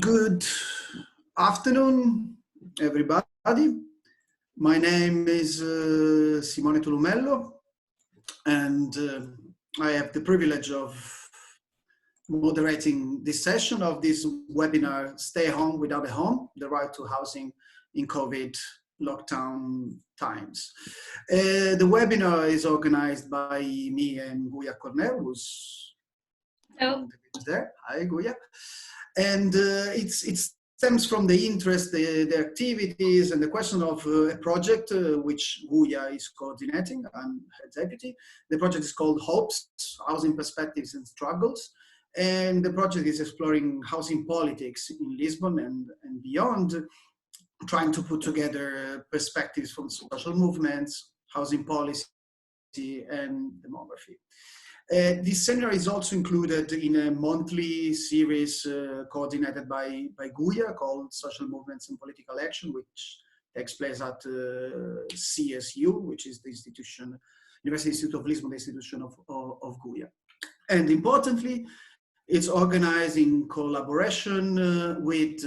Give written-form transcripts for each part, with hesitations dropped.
Good afternoon, everybody. My name is Simone Tulumello, and I have the privilege of moderating this session of this webinar, Stay Home Without a Home, the Right to Housing in COVID lockdown times. The webinar is organized by me and Guia Cornell, who's there. Hi, Guia. And it stems from the interest, the activities, and the question of a project which Guia is coordinating. I'm her deputy. The project is called HOPES, Housing Perspectives and Struggles. And the project is exploring housing politics in Lisbon and beyond, trying to put together perspectives from social movements, housing policy, and demography. This seminar is also included in a monthly series coordinated by Guia called Social Movements and Political Action, which takes place at CSU, which is the institution, University Institute of Lisbon, the institution of Guia. And importantly, it's organized in collaboration with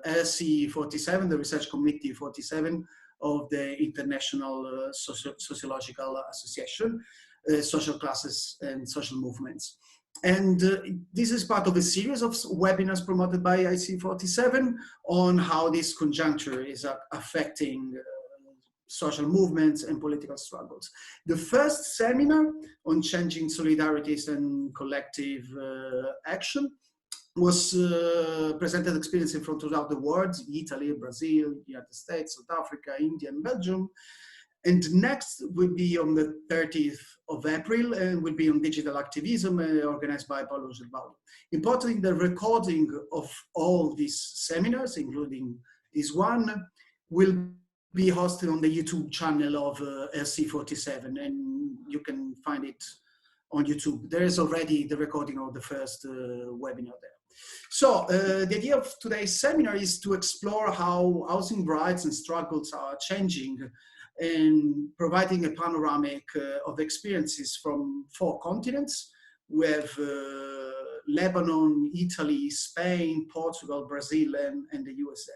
LC47, the Research Committee 47 of the International Sociological Association, Social Classes and Social Movements. And this is part of a series of webinars promoted by IC47 on how this conjuncture is affecting social movements and political struggles. The first seminar on changing solidarities and collective action was presented experiencing from throughout the world, Italy, Brazil, United States, South Africa, India, and Belgium. And next will be on the 30th of April and will be on digital activism organized by Paulo Gilbaldo. Importantly, the recording of all these seminars, including this one, will be hosted on the YouTube channel of LC47, and you can find it on YouTube. There is already the recording of the first webinar there. So the idea of today's seminar is to explore how housing rights and struggles are changing and providing a panoramic of experiences from 4 continents. We have Lebanon, Italy, Spain, Portugal, Brazil, and the USA.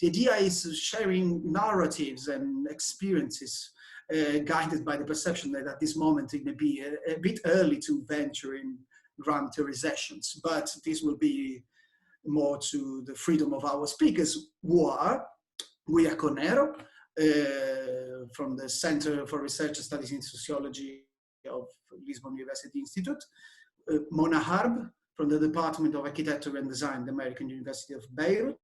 The idea is sharing narratives and experiences guided by the perception that at this moment it may be a bit early to venture in grand theorizations, but this will be more to the freedom of our speakers, who are Guia Cornell, from the Center for Research and Studies in Sociology of Lisbon University Institute, Mona Harb from the Department of Architecture and Design, the American University of Beirut,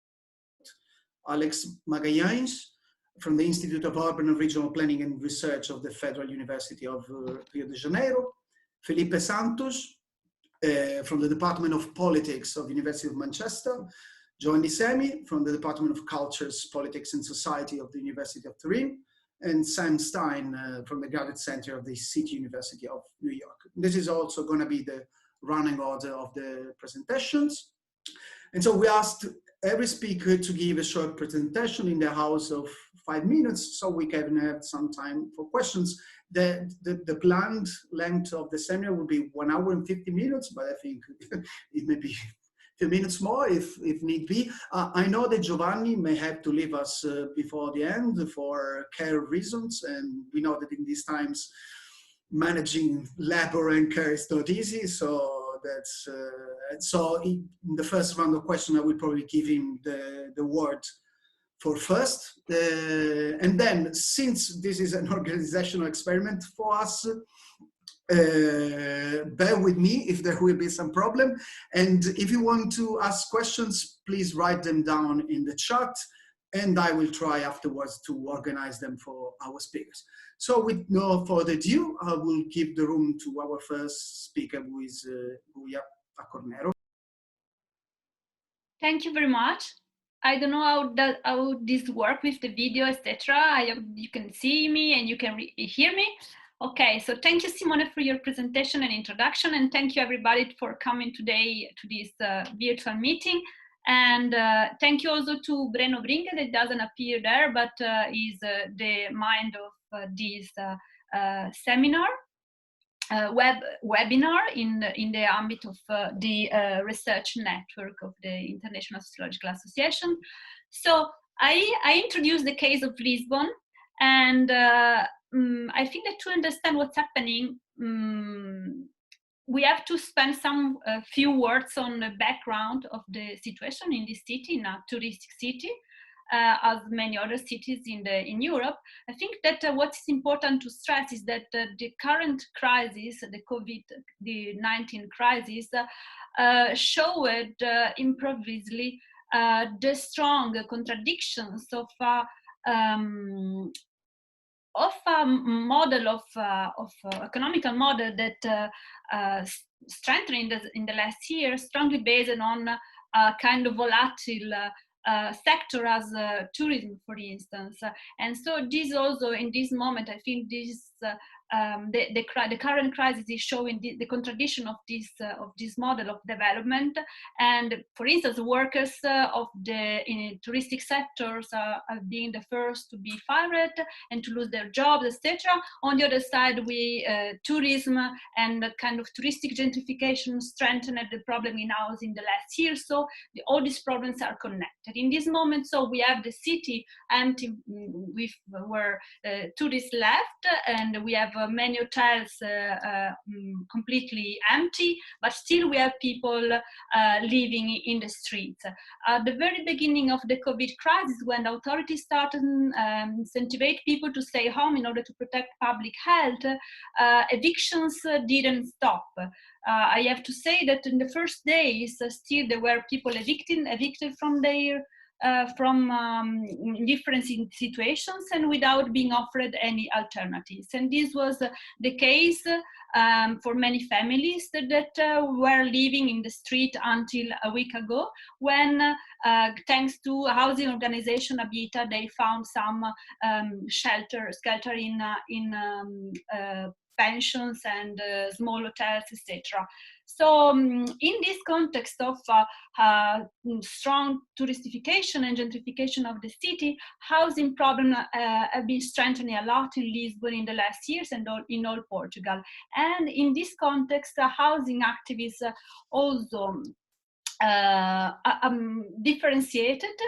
Alex Magalhães from the Institute of Urban and Regional Planning and Research of the Federal University of Rio de Janeiro, Felipe Santos from the Department of Politics of the University of Manchester, Joanny Semi from the Department of Cultures, Politics and Society of the University of Turin, and Sam Stein from the Graduate Center of the City University of New York. This is also going to be the running order of the presentations. And so we asked every speaker to give a short presentation in the house of 5 minutes so we can have some time for questions. The planned length of the seminar will be 1 hour and 50 minutes, but I think it may be few minutes more if need be. I know that Giovanni may have to leave us before the end for care reasons, and we know that in these times managing labor and care is not easy, so that's so in the first round of questions I will probably give him the word for first, and then since this is an organizational experiment for us, bear with me if there will be some problem. And if you want to ask questions, please write them down in the chat and I will try afterwards to organize them for our speakers. So with no further ado, I will give the room to our first speaker, who is Guia Cornell. Thank you very much. I don't know how this works with the video, etc. I hope you can see me and you can hear me. Okay, so thank you, Simone, for your presentation and introduction, and thank you everybody for coming today to this virtual meeting. And thank you also to Breno Brinke, that doesn't appear there, but is the mind of this seminar. webinar in the ambit of the research network of the International Sociological Association. So I introduced the case of Lisbon, and I think that to understand what's happening, we have to spend some few words on the background of the situation in this city, in a touristic city, as many other cities in Europe. I think that what is important to stress is that the current crisis, the COVID-19 crisis, showed impressively the strong contradictions of a model of economical model that strengthened in the last year, strongly based on a kind of volatile sector as tourism, for instance. And so this also, in this moment, I think this the current crisis is showing the contradiction of this model of development. And for instance, workers of in touristic sectors are being the first to be fired and to lose their jobs, etc. On the other side, tourism and kind of touristic gentrification strengthened the problem in housing the last year. So all these problems are connected. In this moment, so we have the city empty, where tourists left, and we have many hotels completely empty, but still we have people living in the streets. At the very beginning of the COVID crisis, when the authorities started incentivate people to stay home in order to protect public health, evictions didn't stop. I have to say that in the first days, still there were people evicted from their different situations and without being offered any alternatives. And this was the case for many families that were living in the street until a week ago, when thanks to a housing organization, Abita, they found some shelter in pensions and small hotels, etc. So in this context of strong touristification and gentrification of the city, housing problems have been strengthening a lot in Lisbon in the last years and in all Portugal. And in this context, housing activists also differentiated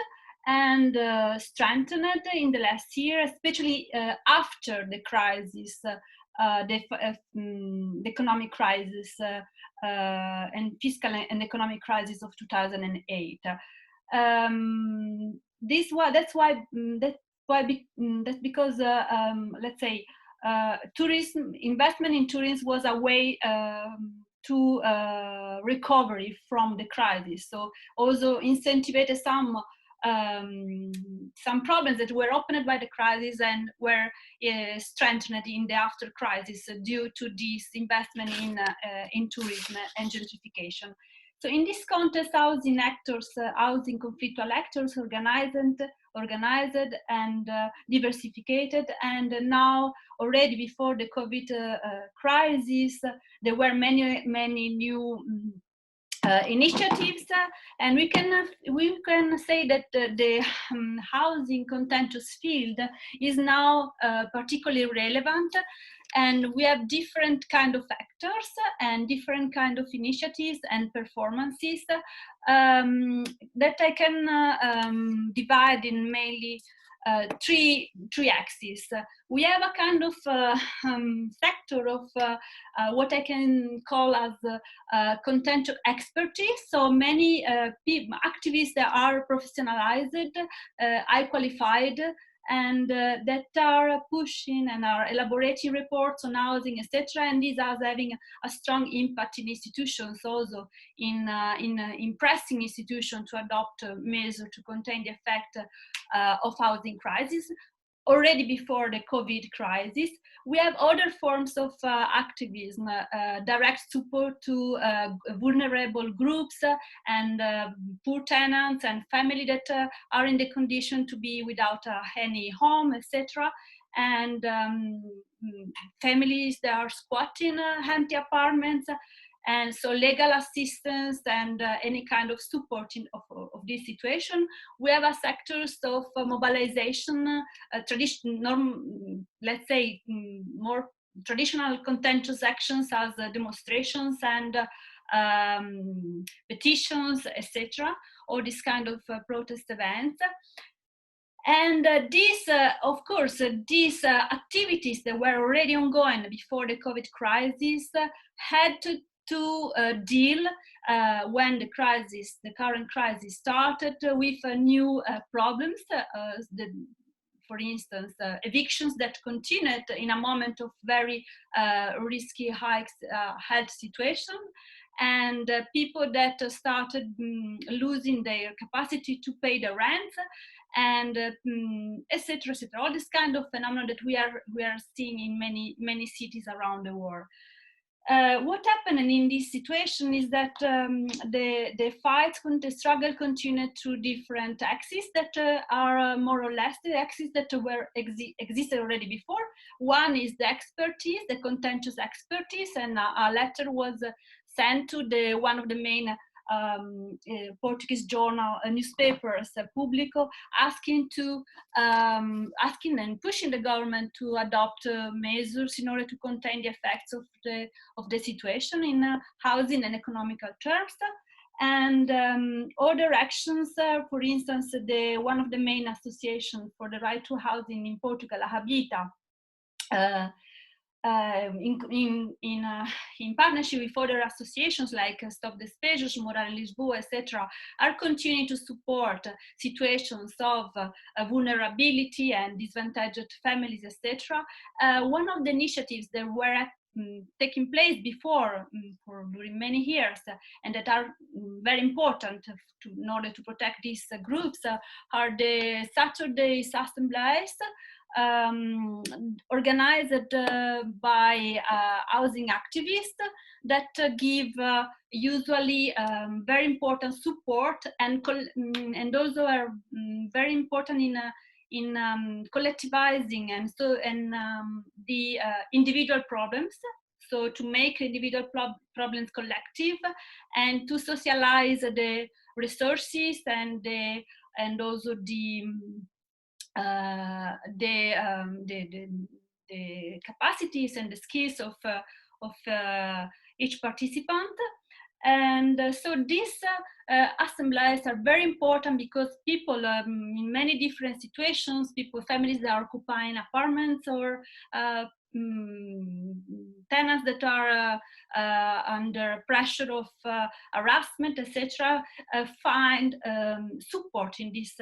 and strengthened in the last year, especially after the crisis, the economic crisis and fiscal and economic crisis of 2008. That's because let's say tourism, investment in tourism was a way to recovery from the crisis. So also incentivate some problems that were opened by the crisis and were strengthened in the after crisis due to this investment in tourism and gentrification. So in this context, housing actors, housing conflictual actors organized and diversified, and now already before the COVID crisis, there were many new initiatives, and we can say that the housing contentious field is now particularly relevant, and we have different kind of actors and different kind of initiatives and performances that I can divide in mainly three axes. We have a kind of sector of what I can call as content expertise. So many activists that are professionalized, high qualified, and that are pushing and are elaborating reports on housing, etc. And these are having a strong impact in institutions, also in pressing institutions to adopt measures to contain the effect of housing crisis. Already before the COVID crisis, we have other forms of activism, direct support to vulnerable groups and poor tenants and family that are in the condition to be without any home, etc. And families that are squatting empty apartments. And so legal assistance and any kind of support of this situation. We have a sectors of mobilization, let's say more traditional contentious actions as demonstrations and petitions, etc., or this kind of protest events. And of course, these activities that were already ongoing before the COVID crisis had to deal when the current crisis started with new problems. For instance, evictions that continued in a moment of very risky health situation, and people that started losing their capacity to pay the rent, and etc., etc. All this kind of phenomena that we are seeing in many cities around the world. What happened in this situation is that the struggle continued through different axes that are more or less the axes that existed already before. One is the expertise, the contentious expertise, and a letter was sent to one of the main Portuguese newspapers, Público, asking and pushing the government to adopt measures in order to contain the effects of the situation in housing and economical terms. And other actions, for instance, one of the main associations for the right to housing in Portugal, Habita, in partnership with other associations like Stop Despejos, Morar em Lisboa, etc., are continuing to support situations of vulnerability and disadvantaged families, etc. One of the initiatives that were taking place before during many years and that are very important in order to protect these groups are the Saturday assemblies, organized by housing activists that give usually very important support, and also are very important in collectivizing the individual problems. So to make individual problems collective and to socialize the resources and also the capacities and the skills of each participant. And so these assemblies are very important because people in many different situations, families that are occupying apartments or tenants that are under pressure of harassment, etc., find support in these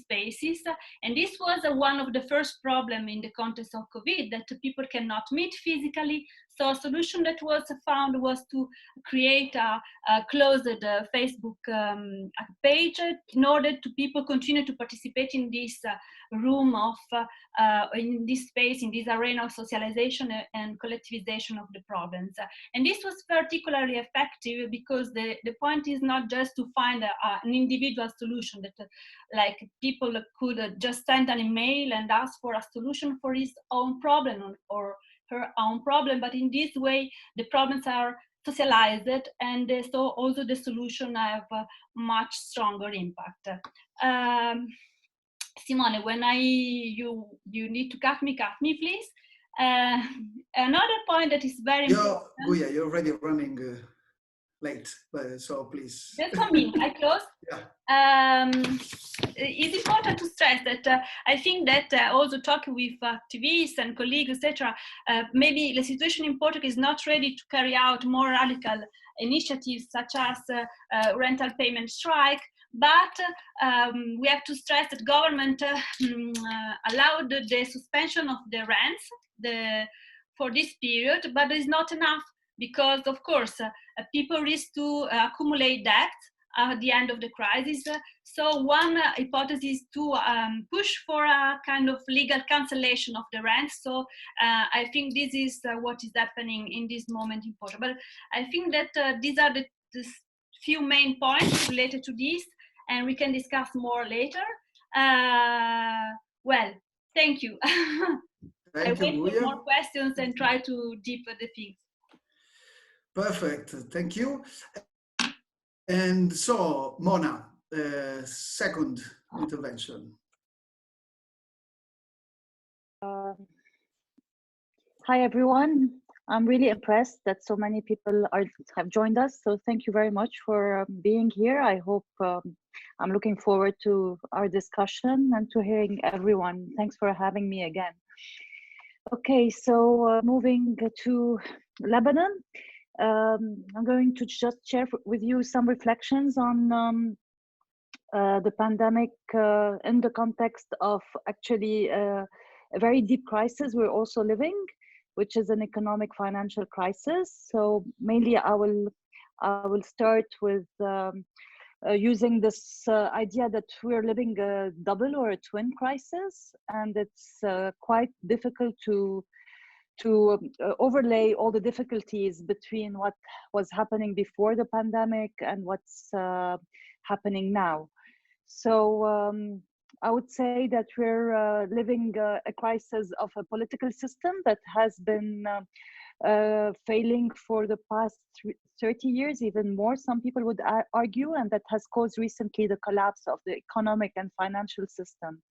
spaces. And this was one of the first problems in the context of COVID, that people cannot meet physically. So a solution that was found was to create a closed Facebook page in order to people continue to participate in this room of, in this space, in this arena of socialization and collectivization of the problems. And this was particularly effective because the point is not just to find an individual solution that like people could just send an email and ask for a solution for his own problem or her own problem, but in this way the problems are socialized, and so also the solution have a much stronger impact. Simone, when you need to cut me, please. Another point that is very important. Guia, you're already running late, so please. Just for me, I close. Yeah. It's important to stress that I think that also talking with activists and colleagues, etc., maybe the situation in Portugal is not ready to carry out more radical initiatives such as rental payment strike, but we have to stress that government allowed the suspension of the rents for this period, but it's not enough because, of course, people risk to accumulate debt at the end of the crisis. So one hypothesis is to push for a kind of legal cancellation of the rent. So I think this is what is happening in this moment in Portugal. But I think that these are the few main points related to this, and we can discuss more later. Well, thank you. I wait for more questions and try to deepen the things. Perfect, thank you. And so, Mona, second intervention. Hi, everyone. I'm really impressed that so many people have joined us. So thank you very much for being here. I hope I'm looking forward to our discussion and to hearing everyone. Thanks for having me again. Okay, so moving to Lebanon, I'm going to just share with you some reflections on the pandemic in the context of actually a very deep crisis we're also living, which is an economic financial crisis. So mainly I will start with using this idea that we're living a double or a twin crisis, and it's quite difficult to overlay all the difficulties between what was happening before the pandemic and what's happening now. So I would say that we're living a crisis of a political system that has been failing for the past 30 years, even more, some people would argue, and that has caused recently the collapse of the economic and financial system.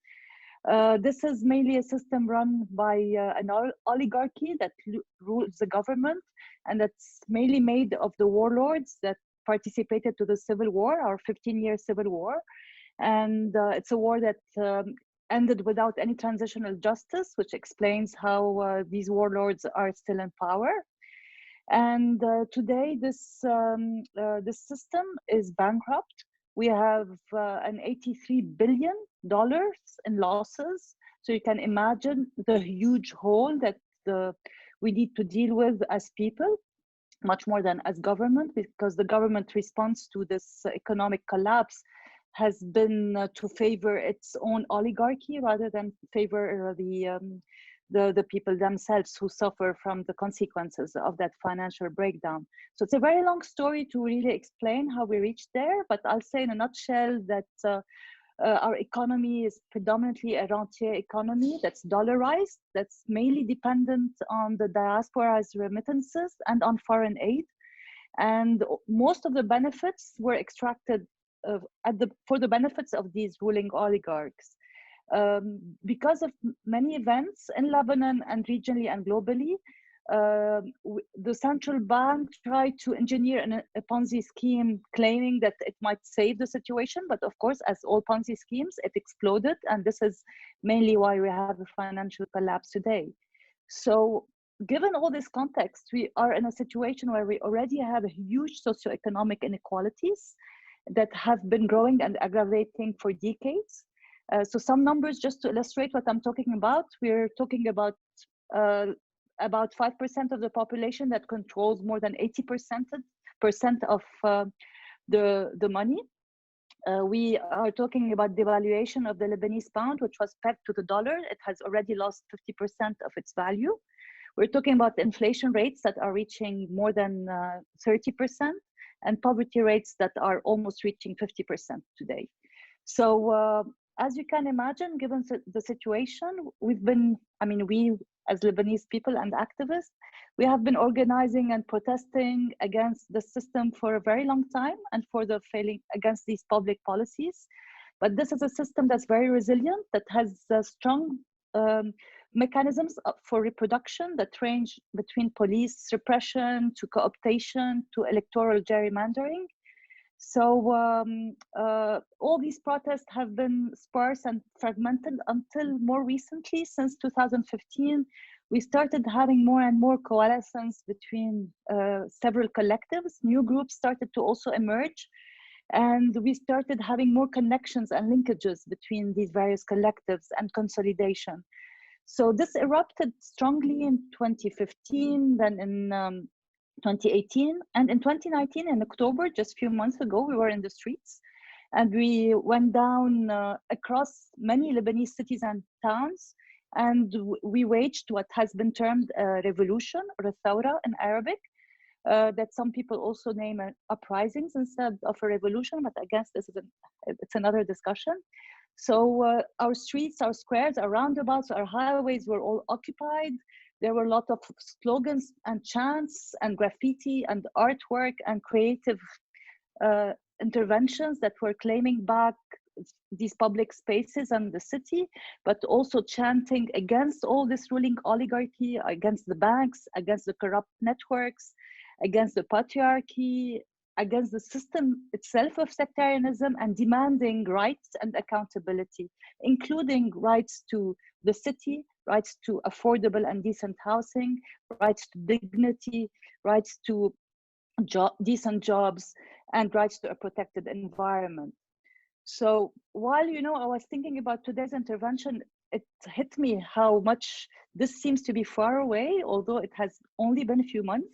This is mainly a system run by an oligarchy that rules the government, and that's mainly made of the warlords that participated to the civil war, our 15-year civil war. And it's a war that ended without any transitional justice, which explains how these warlords are still in power. And today, this system is bankrupt. We have an $83 billion in losses. So you can imagine the huge hole that we need to deal with as people, much more than as government, because the government response to this economic collapse has been to favor its own oligarchy rather than favor the people themselves who suffer from the consequences of that financial breakdown. So it's a very long story to really explain how we reached there, but I'll say in a nutshell that our economy is predominantly a rentier economy that's dollarized, that's mainly dependent on the diaspora's remittances and on foreign aid. And most of the benefits were extracted for the benefits of these ruling oligarchs. Because of many events in Lebanon and regionally and globally, the central bank tried to engineer a Ponzi scheme claiming that it might save the situation. But of course, as all Ponzi schemes, it exploded. And this is mainly why we have a financial collapse today. So given all this context, we are in a situation where we already have huge socioeconomic inequalities that have been growing and aggravating for decades. So some numbers just to illustrate what I'm talking about. We're talking about 5% of the population that controls more than 80% of the money. We are talking about devaluation of the Lebanese pound, which was pegged to the dollar. It has already lost 50% of its value. We're talking about inflation rates that are reaching more than 30%, and poverty rates that are almost reaching 50% today. So as you can imagine, given the situation, we as Lebanese people and activists, we have been organizing and protesting against the system for a very long time and for the failing against these public policies. But this is a system that's very resilient, that has strong mechanisms for reproduction that range between police repression to co-optation to electoral gerrymandering. So all these protests have been sparse and fragmented until more recently, since 2015, we started having more and more coalescence between several collectives. New groups started to also emerge, and we started having more connections and linkages between these various collectives and consolidation. So this erupted strongly in 2015, then in 2018, and in 2019, in October, just a few months ago, we were in the streets, and we went down across many Lebanese cities and towns, and we waged what has been termed a revolution, or a thawra in Arabic, that some people also name uprisings instead of a revolution, but I guess it's another discussion. So our streets, our squares, our roundabouts, our highways were all occupied. There were a lot of slogans and chants and graffiti and artwork and creative interventions that were claiming back these public spaces and the city, but also chanting against all this ruling oligarchy, against the banks, against the corrupt networks, against the patriarchy, against the system itself of sectarianism, and demanding rights and accountability, including rights to the city, rights to affordable and decent housing, rights to dignity, rights to decent jobs, and rights to a protected environment. So while, you know, I was thinking about today's intervention, it hit me how much this seems to be far away, although it has only been a few months.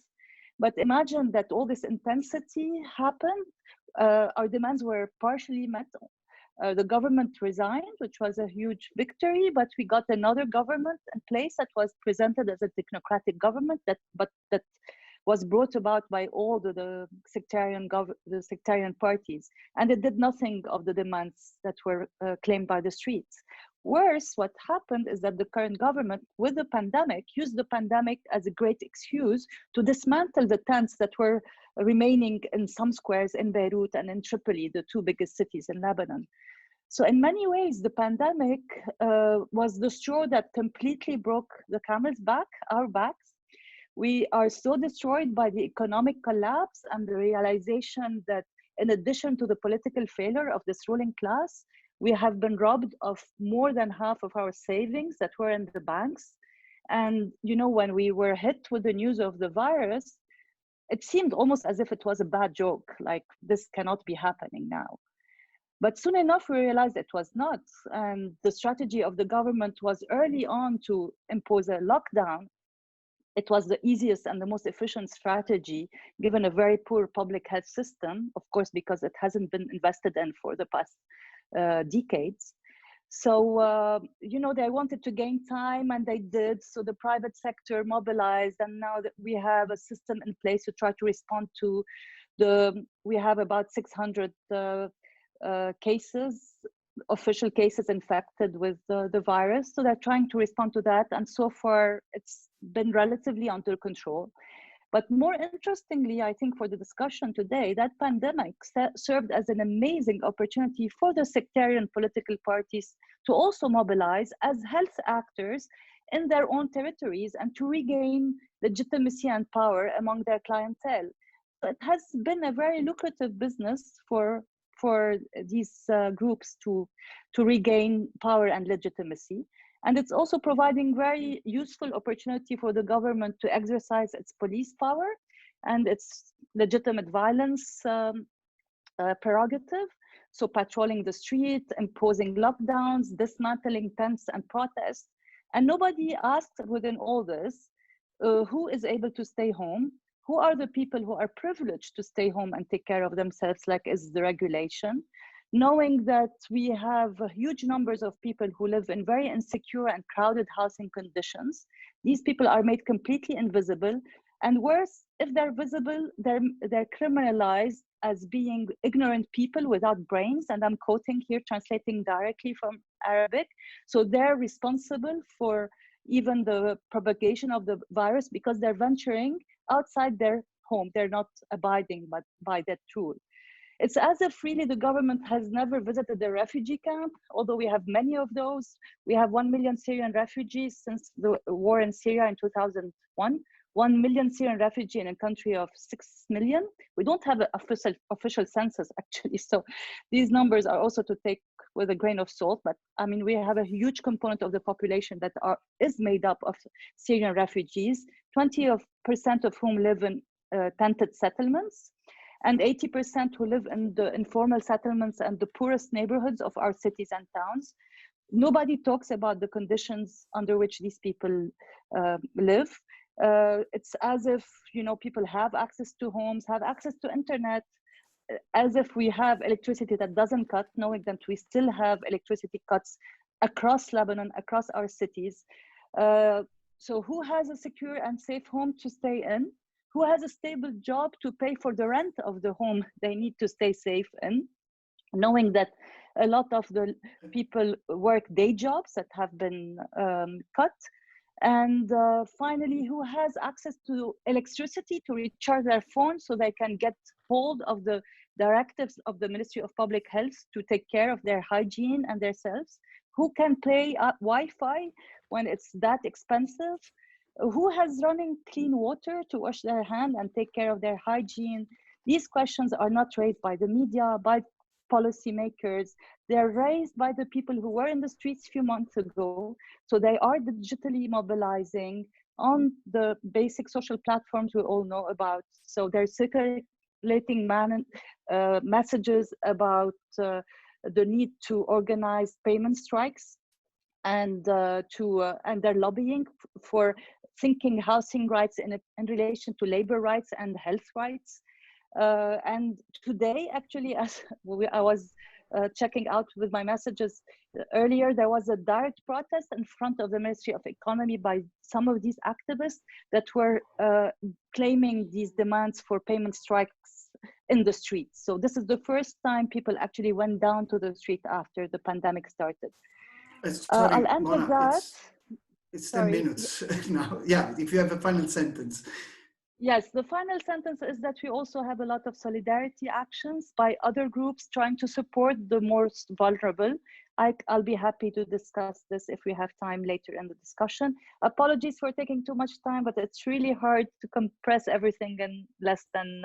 But imagine that all this intensity happened. Our demands were partially met. The government resigned, which was a huge victory, but we got another government in place that was presented as a technocratic government that was brought about by all the sectarian parties, and it did nothing of the demands that were claimed by the streets. Worse, what happened is that the current government, with the pandemic, used the pandemic as a great excuse to dismantle the tents that were remaining in some squares in Beirut and in Tripoli, the two biggest cities in Lebanon. So in many ways, the pandemic was the straw that completely broke the camel's back, our backs. We are so destroyed by the economic collapse and the realization that in addition to the political failure of this ruling class, we have been robbed of more than half of our savings that were in the banks. And, you know, when we were hit with the news of the virus, it seemed almost as if it was a bad joke, like this cannot be happening now. But soon enough, we realized it was not. And the strategy of the government was early on to impose a lockdown. It was the easiest and the most efficient strategy, given a very poor public health system, of course, because it hasn't been invested in for the past decades. So, you know, they wanted to gain time, and they did. So the private sector mobilized, and now that we have a system in place to try to respond to we have about 600 cases, official cases infected with the virus. So they're trying to respond to that. And so far, it's been relatively under control. But more interestingly, I think for the discussion today, that pandemic served as an amazing opportunity for the sectarian political parties to also mobilize as health actors in their own territories and to regain legitimacy and power among their clientele. So it has been a very lucrative business for these groups to regain power and legitimacy. And it's also providing very useful opportunity for the government to exercise its police power and its legitimate violence prerogative. So patrolling the street, imposing lockdowns, dismantling tents and protests. And nobody asked within all this, who is able to stay home? Who are the people who are privileged to stay home and take care of themselves, like is the regulation? Knowing that we have huge numbers of people who live in very insecure and crowded housing conditions. These people are made completely invisible. And worse, if they're visible, they're criminalized as being ignorant people without brains. And I'm quoting here, translating directly from Arabic. So they're responsible for even the propagation of the virus because they're venturing outside their home. They're not abiding by that rule. It's as if really the government has never visited a refugee camp, although we have many of those. We have 1 million Syrian refugees since the war in Syria in 2001. 1 million Syrian refugees in a country of 6 million. We don't have an official census, actually. So these numbers are also to take with a grain of salt. But I mean, we have a huge component of the population that is made up of Syrian refugees, 20% of whom live in tented settlements, and 80% who live in the informal settlements and the poorest neighborhoods of our cities and towns. Nobody talks about the conditions under which these people live. It's as if, you know, people have access to homes, have access to internet, as if we have electricity that doesn't cut, knowing that we still have electricity cuts across Lebanon, across our cities. So who has a secure and safe home to stay in? Who has a stable job to pay for the rent of the home they need to stay safe in, knowing that a lot of the people work day jobs that have been cut? And finally, who has access to electricity to recharge their phones so they can get hold of the directives of the Ministry of Public Health to take care of their hygiene and themselves? Who can pay Wi-Fi when it's that expensive? Who has running clean water to wash their hands and take care of their hygiene? These questions are not raised by the media, by policymakers. They're raised by the people who were in the streets a few months ago. So they are digitally mobilizing on the basic social platforms we all know about. So they're circulating messages about the need to organize payment strikes, and they're lobbying for thinking housing rights in relation to labor rights and health rights. And today, actually, as I was checking out with my messages earlier, there was a direct protest in front of the Ministry of Economy by some of these activists that were claiming these demands for payment strikes in the streets. So this is the first time people actually went down to the street after the pandemic started. Sorry, I'll end Mona, with that. it's 10 minutes now. Yeah, if you have a final sentence. Yes, the final sentence is that we also have a lot of solidarity actions by other groups trying to support the most vulnerable. I'll be happy to discuss this if we have time later in the discussion. Apologies for taking too much time, but it's really hard to compress everything in less than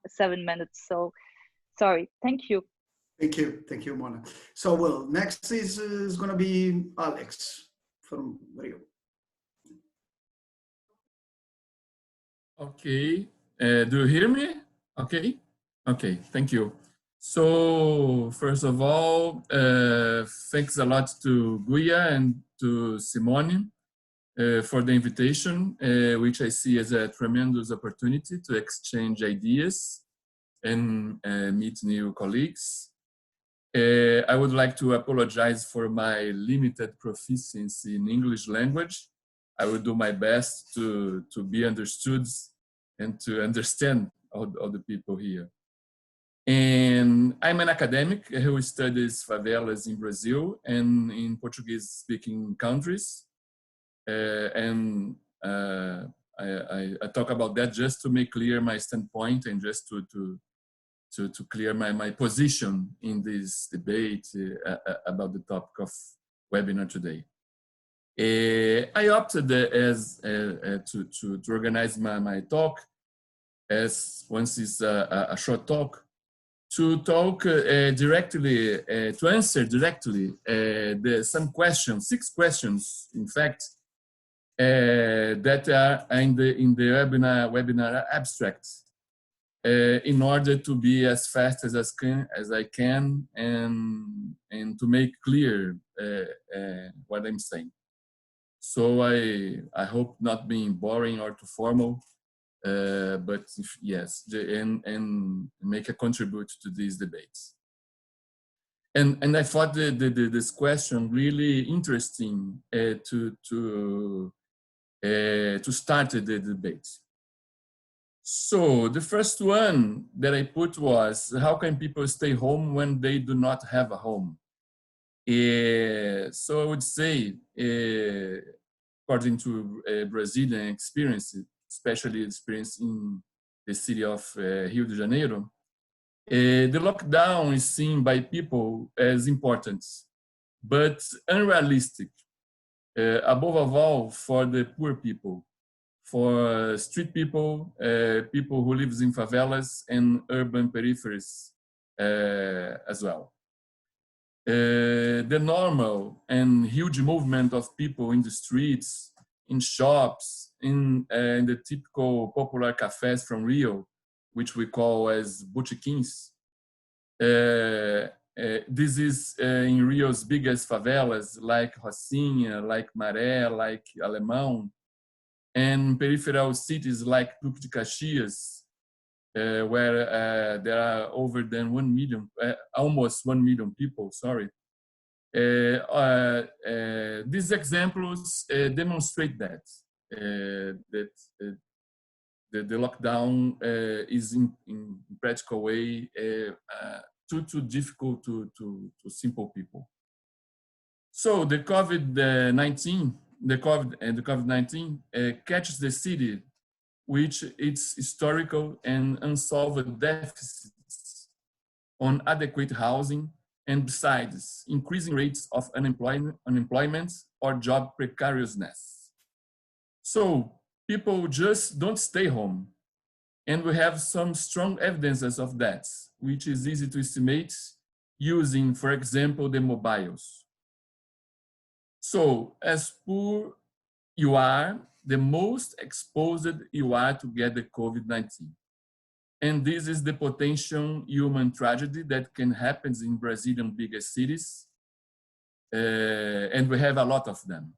7 minutes. So sorry, thank you. Thank you, Mona. So, well, next is going to be Alex from Rio. Okay, do you hear me? Okay, okay, thank you. So, first of all, thanks a lot to Guia and to Simone for the invitation, which I see as a tremendous opportunity to exchange ideas and meet new colleagues. I would like to apologize for my limited proficiency in English language. I will do my best to be understood and to understand all the people here. And I'm an academic who studies favelas in Brazil and in Portuguese-speaking countries. I talk about that just to make clear my standpoint and just to clear my position in this debate about the topic of webinar today. I opted to organize my talk as once it's a short talk, to talk directly, to answer directly some questions, 6 questions, in fact, that are in the webinar abstract, in order to be as fast as I can and to make clear what I'm saying. So I hope not being boring or too formal, but yes, and make a contribute to these debates. And I thought this question really interesting to start the debate. So the first one that I put was, how can people stay home when they do not have a home? So I would say, according to Brazilian experience, especially experience in the city of Rio de Janeiro, the lockdown is seen by people as important, but unrealistic, above all for the poor people, for street people, people who live in favelas and urban peripheries as well. The normal and huge movement of people in the streets, in shops, in the typical popular cafes from Rio, which we call as boutiquins. This is in Rio's biggest favelas, like Rocinha, like Maré, like Alemão, and peripheral cities like Duque de Caxias, where there are over than 1 million, almost 1 million people, sorry. These examples demonstrate that, the lockdown is in practical way too difficult to simple people. So the COVID-19 catches the city, which its historical and unsolved deficits on adequate housing, and besides, increasing rates of unemployment or job precariousness. So people just don't stay home. And we have some strong evidences of that, which is easy to estimate using, for example, the mobiles. So as poor you are, the most exposed you are to get the COVID-19. And this is the potential human tragedy that can happen in Brazilian biggest cities. And we have a lot of them.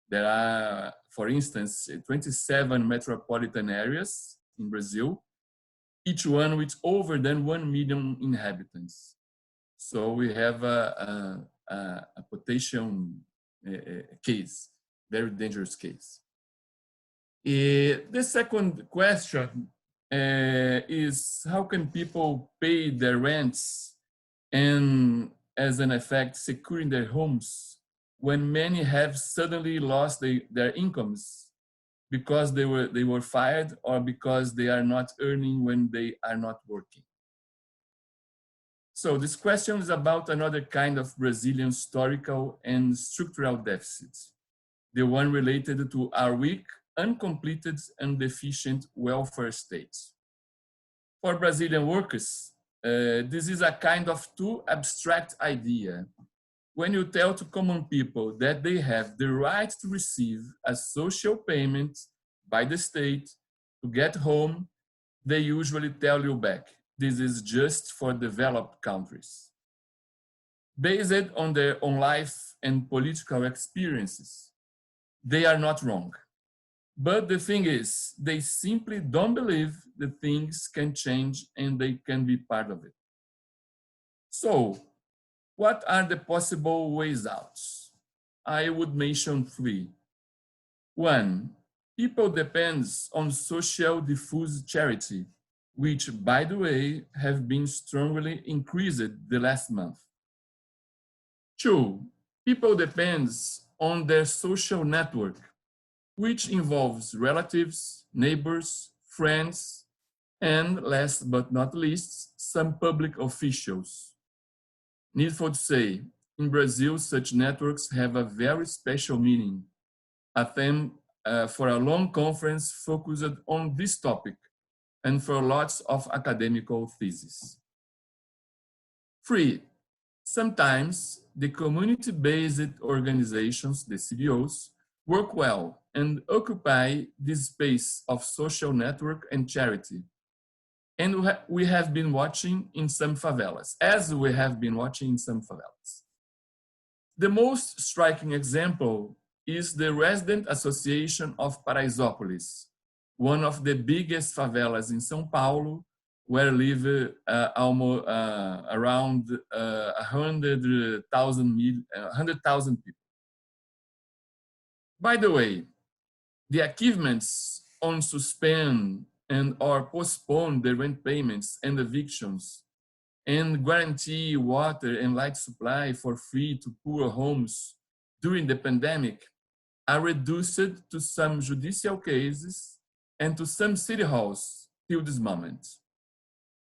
There are, for instance, 27 metropolitan areas in Brazil, each one with over than 1 million inhabitants. So we have a potential case, very dangerous case. The second question is how can people pay their rents and as an effect securing their homes when many have suddenly lost their incomes because they were fired or because they are not earning when they are not working. So this question is about another kind of Brazilian historical and structural deficit, the one related to our weak, uncompleted, and deficient welfare state. For Brazilian workers, this is a kind of too abstract idea. When you tell to common people that they have the right to receive a social payment by the state to get home, they usually tell you back, this is just for developed countries. Based on their own life and political experiences, they are not wrong. But the thing is, they simply don't believe that things can change and they can be part of it. So, what are the possible ways out? I would mention 3. 1, people depend on social diffuse charity, which, by the way, have been strongly increased the last month. 2, people depend on their social network, which involves relatives, neighbors, friends, and last but not least, some public officials. Needful to say, in Brazil, such networks have a very special meaning, a theme for a long conference focused on this topic and for lots of academical theses. 3, sometimes the community-based organizations, the CBOs, work well and occupy this space of social network and charity. And we have been watching in some favelas, as we have been watching in some favelas. The most striking example is the Resident Association of Paraisópolis, one of the biggest favelas in São Paulo, where live around 100,000 people. By the way, the achievements on suspend and or postpone the rent payments and evictions and guarantee water and light supply for free to poor homes during the pandemic are reduced to some judicial cases and to some city halls till this moment.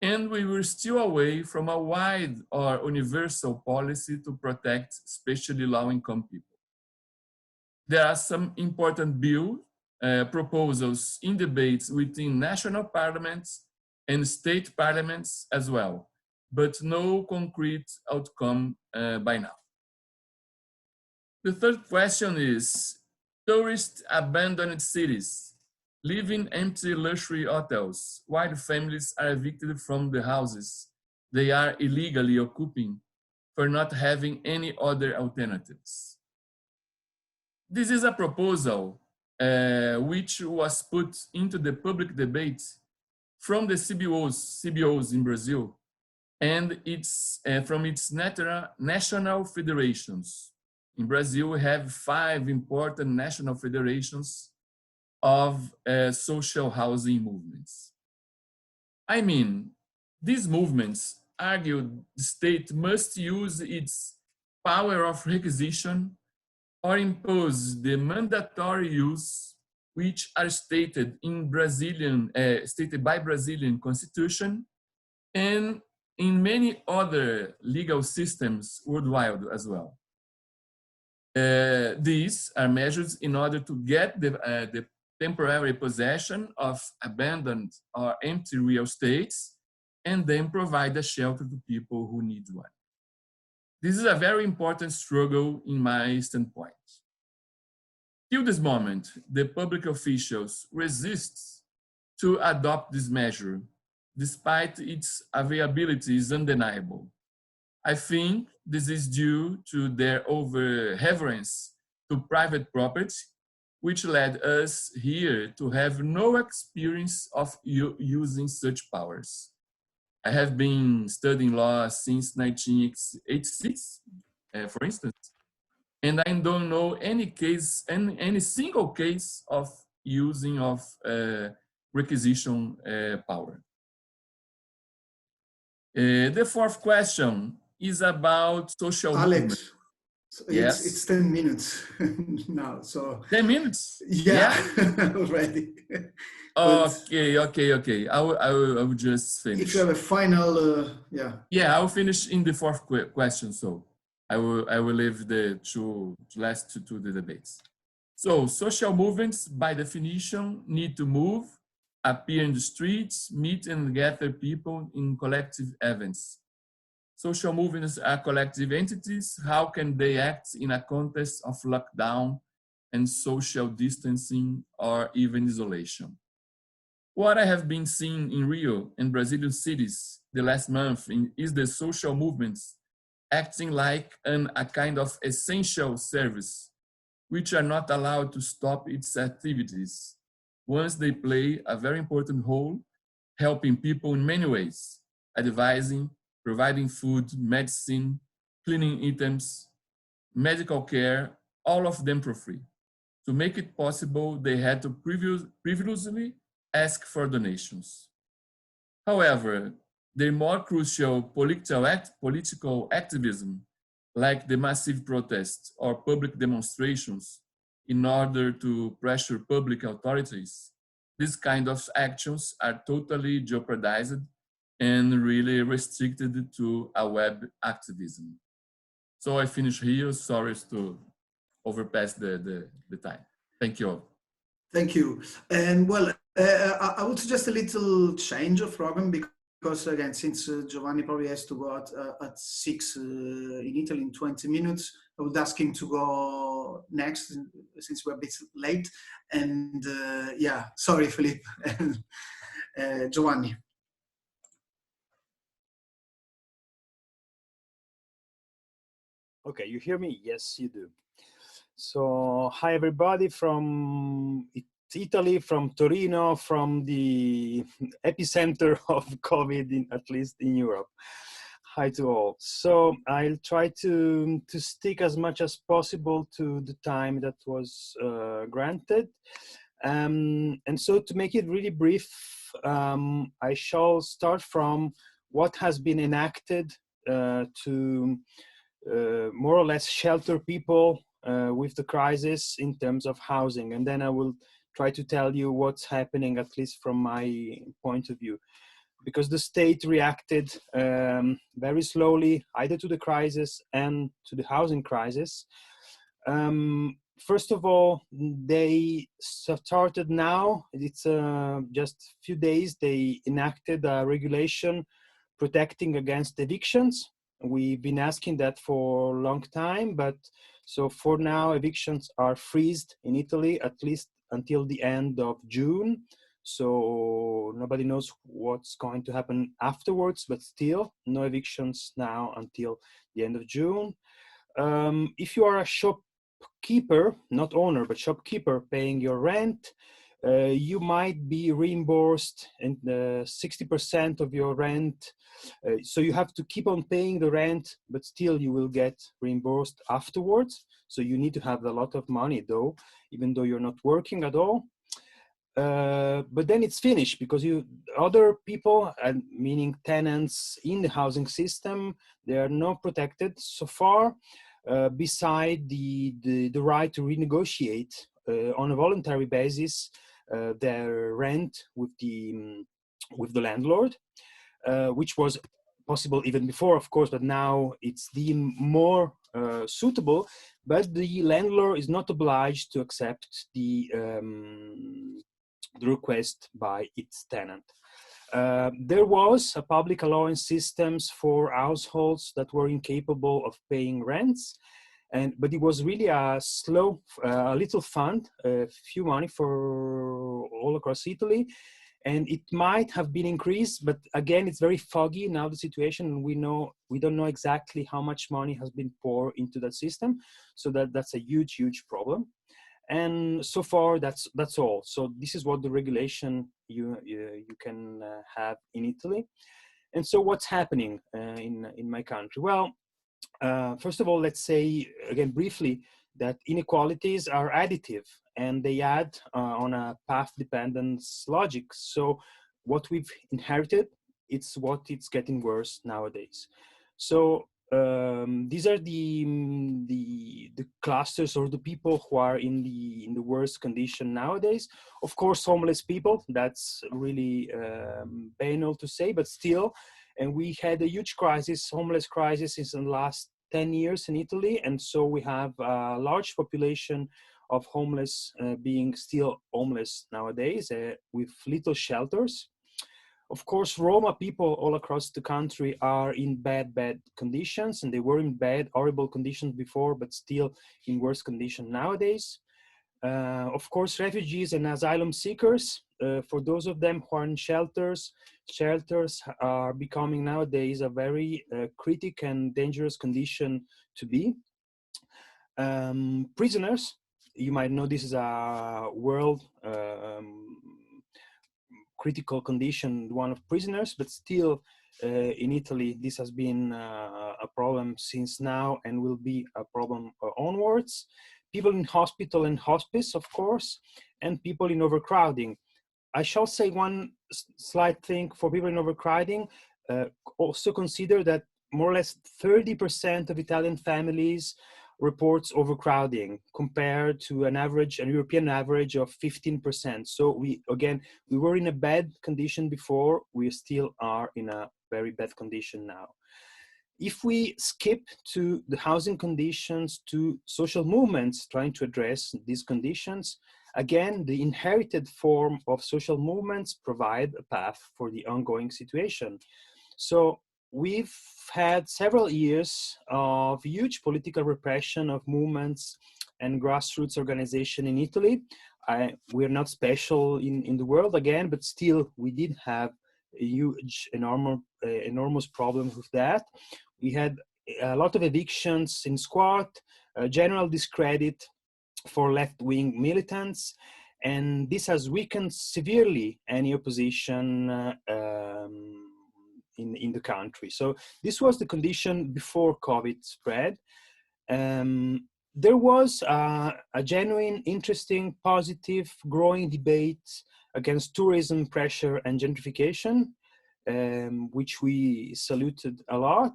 And we were still away from a wide or universal policy to protect especially low-income people. There are some important bill proposals in debates within national parliaments and state parliaments as well, but no concrete outcome by now. The third question is, tourists abandoned cities, live in empty luxury hotels, while families are evicted from the houses they are illegally occupying for not having any other alternatives. This is a proposal which was put into the public debate from the CBOs in Brazil, and it's from its national federations. In Brazil, we have 5 important national federations of social housing movements. I mean, these movements argue the state must use its power of requisition or impose the mandatory use which are stated in stated by Brazilian Constitution and in many other legal systems worldwide as well. These are measures in order to get the temporary possession of abandoned or empty real estates and then provide a shelter to people who need one. This is a very important struggle in my standpoint. Till this moment, the public officials resist to adopt this measure, despite its availability is undeniable. I think this is due to their over-reverence to private property, which led us here to have no experience of using such powers. I have been studying law since 1986, for instance, and I don't know any case, any single case of using of requisition power. The fourth question is about social movement. Alex, Yes. it's 10 minutes now, so 10 minutes? yeah. Already. Okay. I will just finish. If you have a final, Yeah, I will finish in the fourth question. So I will leave the last two to the debates. So social movements, by definition, need to move, appear in the streets, meet and gather people in collective events. Social movements are collective entities. How can they act in a context of lockdown and social distancing or even isolation? What I have been seeing in Rio and Brazilian cities the last month is the social movements acting like a kind of essential service, which are not allowed to stop its activities once they play a very important role, helping people in many ways, advising, providing food, medicine, cleaning items, medical care, all of them for free. To make it possible, they had to previously ask for donations. However, the more crucial political activism, like the massive protests or public demonstrations in order to pressure public authorities, these kind of actions are totally jeopardized and really restricted to a web activism. So I finish here. Sorry to overpass the time. Thank you all. Thank you. And well, I would suggest a little change of program because again, since Giovanni probably has to go at 6 in Italy in 20 minutes, I would ask him to go next since we're a bit late. And yeah, sorry, Philippe. Giovanni. Okay, you hear me? Yes, you do. So, hi everybody from Italy, from Torino, from the epicenter of COVID, at least in Europe. Hi to all. So I'll try to stick as much as possible to the time that was granted. And so to make it really brief, I shall start from what has been enacted to more or less shelter people with the crisis in terms of housing. And then I will try to tell you what's happening, at least from my point of view. Because the state reacted very slowly, either to the crisis and to the housing crisis. First of all, they started now, it's just a few days, they enacted a regulation protecting against evictions. We've been asking that for a long time, but so for now, evictions are freezed in Italy, at least until the end of June. So nobody knows what's going to happen afterwards, but still no evictions now until the end of June. If you are a shopkeeper, not owner, but shopkeeper paying your rent, you might be reimbursed in 60% of your rent. So you have to keep on paying the rent, but still you will get reimbursed afterwards. So you need to have a lot of money though, even though you're not working at all. But then it's finished because other people, meaning tenants in the housing system, they are not protected so far, beside the right to renegotiate on a voluntary basis their rent with the landlord, which was possible even before, of course, but now it's deemed more suitable. But the landlord is not obliged to accept the request by its tenant. There was a public allowance systems for households that were incapable of paying rents, but it was really a slow, a little fund, a few money for all across Italy, and it might have been increased, but again, it's very foggy now, the situation. We don't know exactly how much money has been poured into that system, so that's a huge problem. And so far, that's all. So this is what the regulation you can have in Italy. And so what's happening in my country? Well, first of all, let's say again briefly that inequalities are additive and they add on a path dependence logic. So what we've inherited, it's getting worse nowadays. So these are the clusters or the people who are in the worst condition nowadays. Of course, homeless people, that's really banal to say, but still. And we had a huge crisis, homeless crisis in the last 10 years in Italy. And so we have a large population of homeless being still homeless nowadays with little shelters. Of course, Roma people all across the country are in bad conditions, and they were in bad, horrible conditions before, but still in worse condition nowadays. Of course, refugees and asylum seekers, for those of them who are in shelters are becoming nowadays a very critical and dangerous condition to be. Prisoners, you might know this is a world critical condition, one of prisoners, but still in Italy, this has been a problem since now and will be a problem onwards. People in hospital and hospice, of course, and people in overcrowding. I shall say one slight thing for people in overcrowding. Also consider that more or less 30% of Italian families reports overcrowding compared to an European average of 15%. So we were in a bad condition before, we still are in a very bad condition now. If we skip to the housing conditions to social movements trying to address these conditions, again, the inherited form of social movements provide a path for the ongoing situation. So we've had several years of huge political repression of movements and grassroots organization in Italy. We're not special in the world again, but still we did have a huge, enormous problem with that. We had a lot of evictions in squad, general discredit for left-wing militants, and this has weakened severely any opposition in the country. So this was the condition before COVID spread. There was a genuine, interesting, positive, growing debate against tourism pressure and gentrification, which we saluted a lot.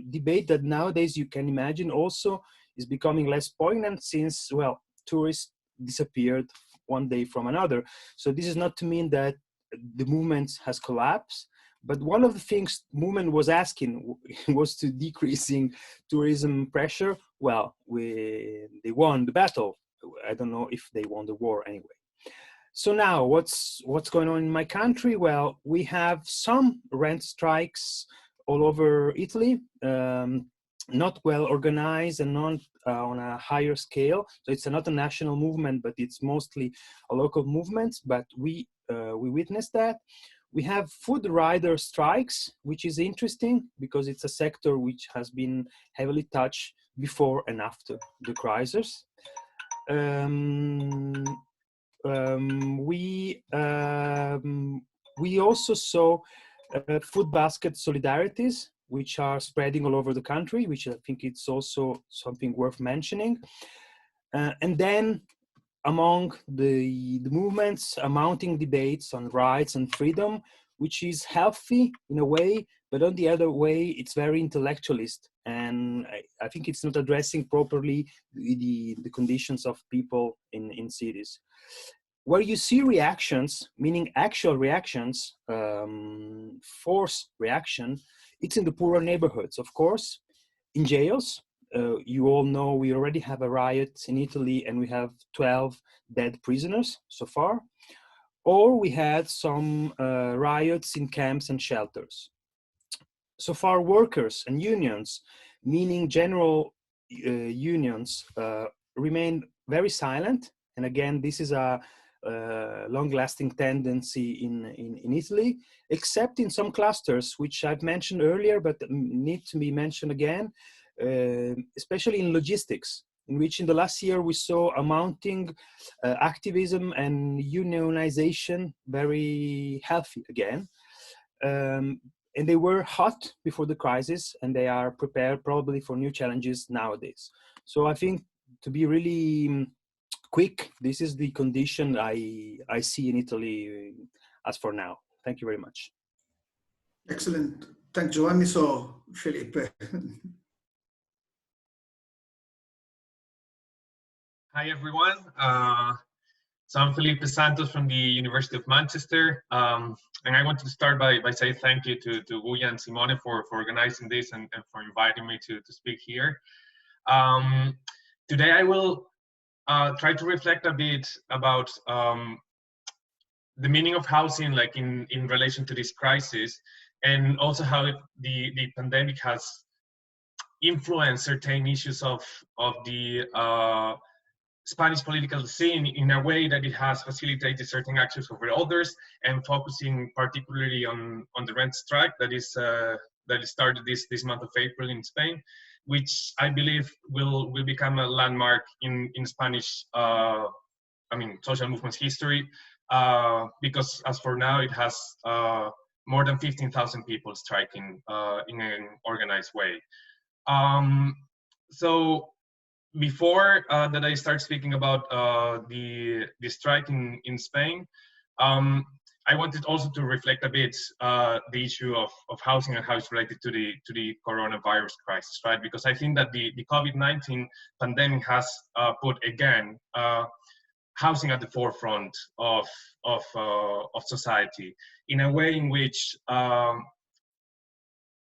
Debate that nowadays you can imagine also is becoming less poignant since, well, tourists disappeared one day from another. So this is not to mean that the movement has collapsed, but one of the things movement was asking was to decreasing tourism pressure. Well, they won the battle. I don't know if they won the war anyway. So now what's going on in my country? Well, we have some rent strikes all over Italy, not well organized and not on a higher scale. So it's not a national movement, but it's mostly a local movement, but we witnessed that. We have food rider strikes, which is interesting because it's a sector which has been heavily touched before and after the crisis. We also saw food basket solidarities, which are spreading all over the country, which I think it's also something worth mentioning. And then among the movements, mounting debates on rights and freedom, which is healthy in a way, but on the other way, it's very intellectualist. And I think it's not addressing properly the conditions of people in cities. Where you see reactions, meaning actual reactions, force reaction, It's in the poorer neighborhoods, of course, in jails. You all know we already have a riot in Italy and we have 12 dead prisoners so far. Or we had some riots in camps and shelters. So far, workers and unions, meaning general unions, remain very silent. And again, this is a long-lasting tendency in Italy, except in some clusters, which I've mentioned earlier, but need to be mentioned again, especially in logistics, in which in the last year we saw a mounting activism and unionization very healthy again. And they were hot before the crisis, and they are prepared probably for new challenges nowadays. So I think, to be really quick, this is the condition I see in Italy as for now. Thank you very much. Excellent. Thank Giovanni. So, Felipe. Hi, everyone. So I'm Felipe Santos from the University of Manchester. And I wanted to start by saying thank you to Guya and Simone for organizing this and for inviting me to speak here. Today I will try to reflect a bit about the meaning of housing, like in relation to this crisis, and also how the pandemic has influenced certain issues of the Spanish political scene in a way that it has facilitated certain actions over others, and focusing particularly on the rent strike that started this month of April in Spain, which I believe will become a landmark in Spanish social movements history, because as for now it has more than 15,000 people striking in an organized way. So before that I start speaking about the strike in Spain, I wanted also to reflect a bit the issue of housing and how it's related to the coronavirus crisis, right? Because I think that the COVID-19 pandemic has put again housing at the forefront of society in a way in which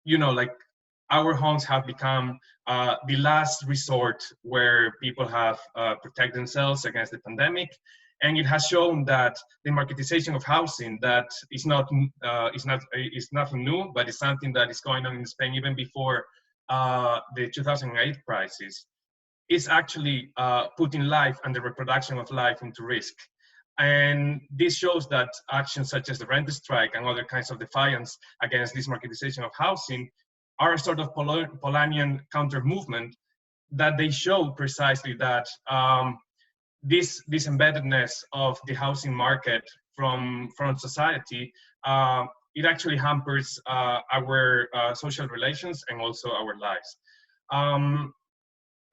like our homes have become the last resort where people have protect themselves against the pandemic. And it has shown that the marketization of housing that is nothing new, but it's something that is going on in Spain even before the 2008 crisis, is actually putting life and the reproduction of life into risk. And this shows that actions such as the rent strike and other kinds of defiance against this marketization of housing are a sort of Polanyian counter movement, that they show precisely that this embeddedness of the housing market from society, it actually hampers our social relations and also our lives.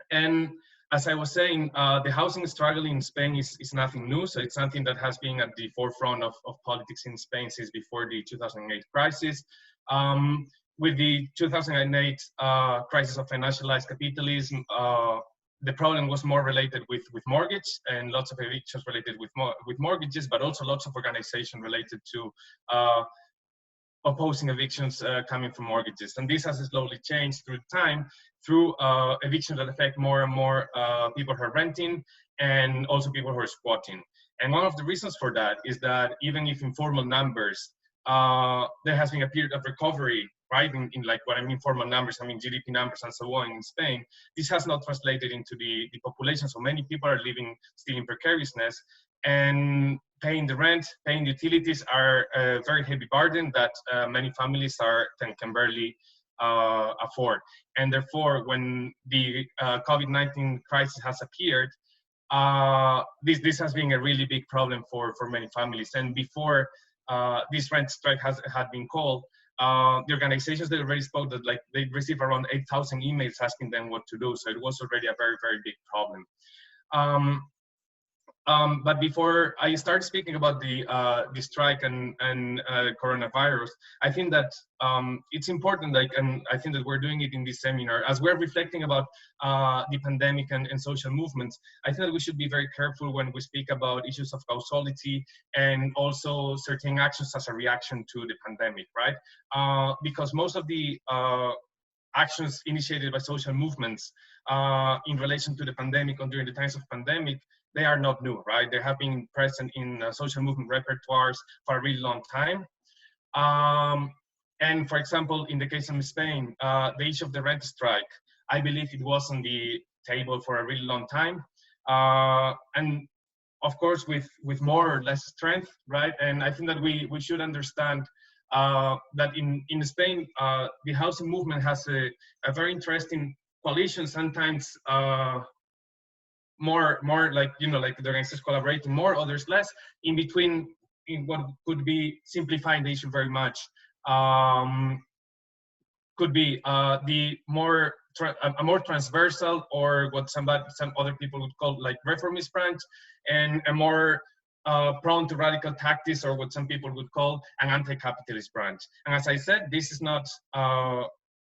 And as I was saying, the housing struggle in Spain is nothing new. So it's something that has been at the forefront of politics in Spain since before the 2008 crisis. With the 2008 crisis of financialized capitalism, the problem was more related with mortgage, and lots of evictions related with mortgages, but also lots of organization related to opposing evictions coming from mortgages. And this has slowly changed through time, through evictions that affect more and more people who are renting, and also people who are squatting. And one of the reasons for that is that even if in formal numbers, there has been a period of recovery, right? In like what I mean formal numbers, I mean GDP numbers and so on in Spain, this has not translated into the population. So many people are living still in precariousness, and paying the rent, paying the utilities are a very heavy burden that many families can barely afford. And therefore, when the COVID-19 crisis has appeared, this has been a really big problem for many families. And before this rent strike had been called, the organizations that already spoke that like they received around 8,000 emails asking them what to do. So it was already a very, very big problem. But before I start speaking about the strike and coronavirus, I think that it's important, like, and I think that we're doing it in this seminar, as we're reflecting about the pandemic and social movements. I think that we should be very careful when we speak about issues of causality and also certain actions as a reaction to the pandemic, right? Because most of the actions initiated by social movements in relation to the pandemic or during the times of pandemic, they are not new, right? They have been present in social movement repertoires for a really long time. And for example, in the case of Spain, the issue of the rent strike, I believe it was on the table for a really long time. And of course, with more or less strength, right? And I think that we should understand that in Spain, the housing movement has a very interesting coalition, sometimes more like, you know, like the organizations collaborating more, others less, in between, in what could be simplifying the issue very much. Could be the more a more transversal, or what some other people would call like reformist branch, and a more prone to radical tactics, or what some people would call an anti-capitalist branch. And as I said, this is not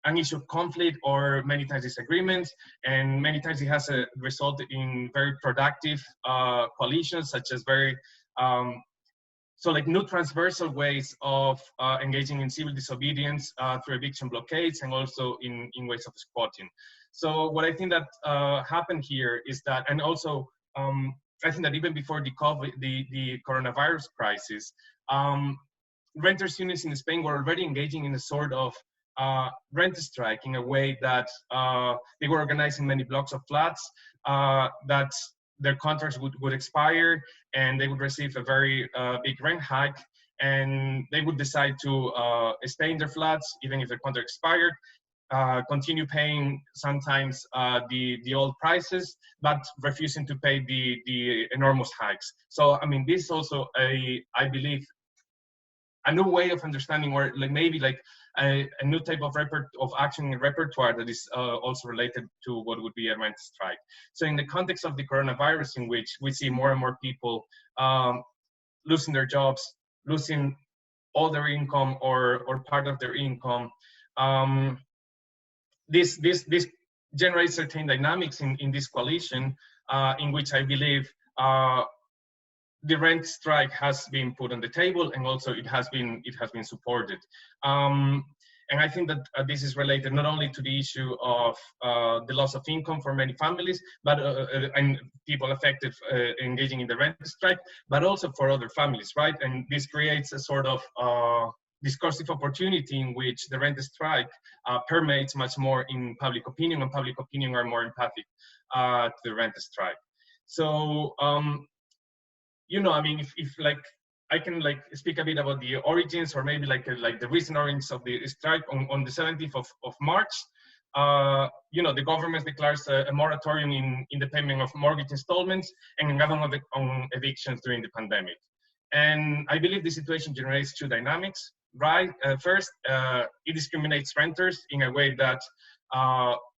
an issue of conflict or many times disagreements, and many times it has resulted in very productive coalitions, such as very so like new transversal ways of engaging in civil disobedience through eviction blockades, and also in ways of squatting. So what I think that happened here is that, and also I think that even before the coronavirus crisis, renters unions in Spain were already engaging in a sort of rent strike, in a way that they were organizing many blocks of flats that their contracts would expire, and they would receive a very big rent hike, and they would decide to stay in their flats even if their contract expired, continue paying sometimes the old prices, but refusing to pay the enormous hikes. So I mean, this is also I believe, a new way of understanding, or like maybe like a new type of action and repertoire that is also related to what would be a rent strike. So in the context of the coronavirus, in which we see more and more people losing their jobs, losing all their income or part of their income, this generates certain dynamics in this coalition, in which I believe the rent strike has been put on the table, and also it has been supported. And I think that this is related not only to the issue of the loss of income for many families, but and people affected engaging in the rent strike, but also for other families, right? And this creates a sort of discursive opportunity in which the rent strike permeates much more in public opinion, and public opinion are more empathic to the rent strike. So, you know, I mean, if like, I can like speak a bit about the origins, or maybe like the recent origins of the strike. On the 17th of March, you know, the government declares a moratorium in the payment of mortgage installments and on evictions during the pandemic. And I believe the situation generates two dynamics, right? First, it discriminates renters in a way that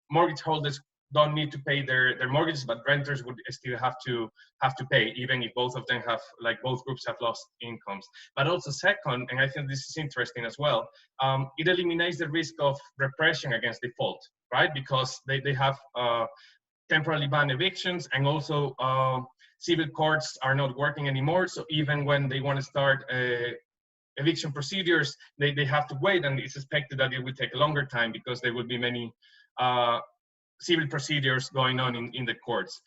mortgage holders don't need to pay their mortgages, but renters would still have to pay, even if both of them have, like, both groups have lost incomes. But also second, and I think this is interesting as well, it eliminates the risk of repression against default, right? Because they have temporarily banned evictions, and also civil courts are not working anymore. So even when they want to start eviction procedures, they have to wait, and it's expected that it will take a longer time because there will be many civil procedures going on in the courts.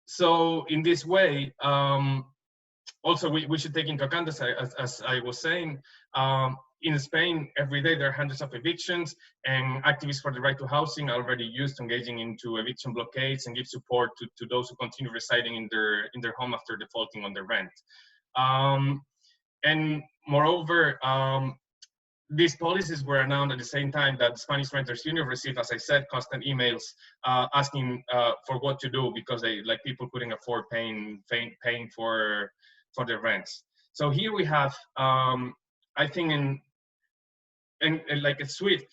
So in this way, also we should take into account, as I was saying, in Spain, every day there are hundreds of evictions, and activists for the right to housing are already used to engaging into eviction blockades and give support to those who continue residing in their home after defaulting on their rent. And moreover, these policies were announced at the same time that the Spanish Renters Union received, as I said, constant emails asking for what to do, because people couldn't afford paying for their rents. So here we have, I think, and like a switch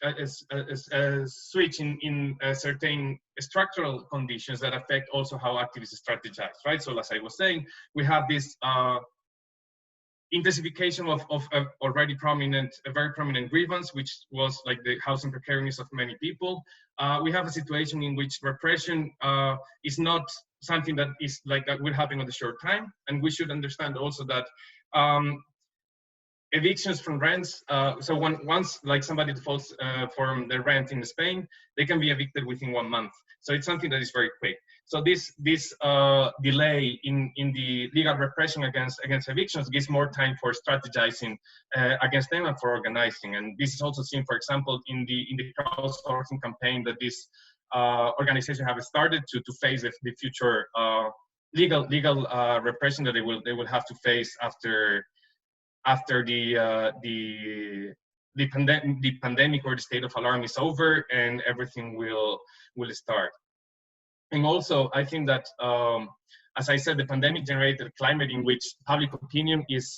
in certain structural conditions that affect also how activists strategize, right? So as I was saying, we have this intensification of already a very prominent grievance, which was like the housing precariousness of many people. We have a situation in which repression is not something that is like that will happen on the short time, and we should understand also that evictions from rents. So once like somebody defaults from their rent in Spain, they can be evicted within 1 month. So it's something that is very quick. So this delay in the legal repression against evictions gives more time for strategizing against them and for organizing. And this is also seen, for example, in the crowdsourcing campaign that this organization have started to face the future legal repression that they will have to face after the pandemic or the state of alarm is over and everything will start. And also, I think that, as I said, the pandemic generated a climate in which public opinion is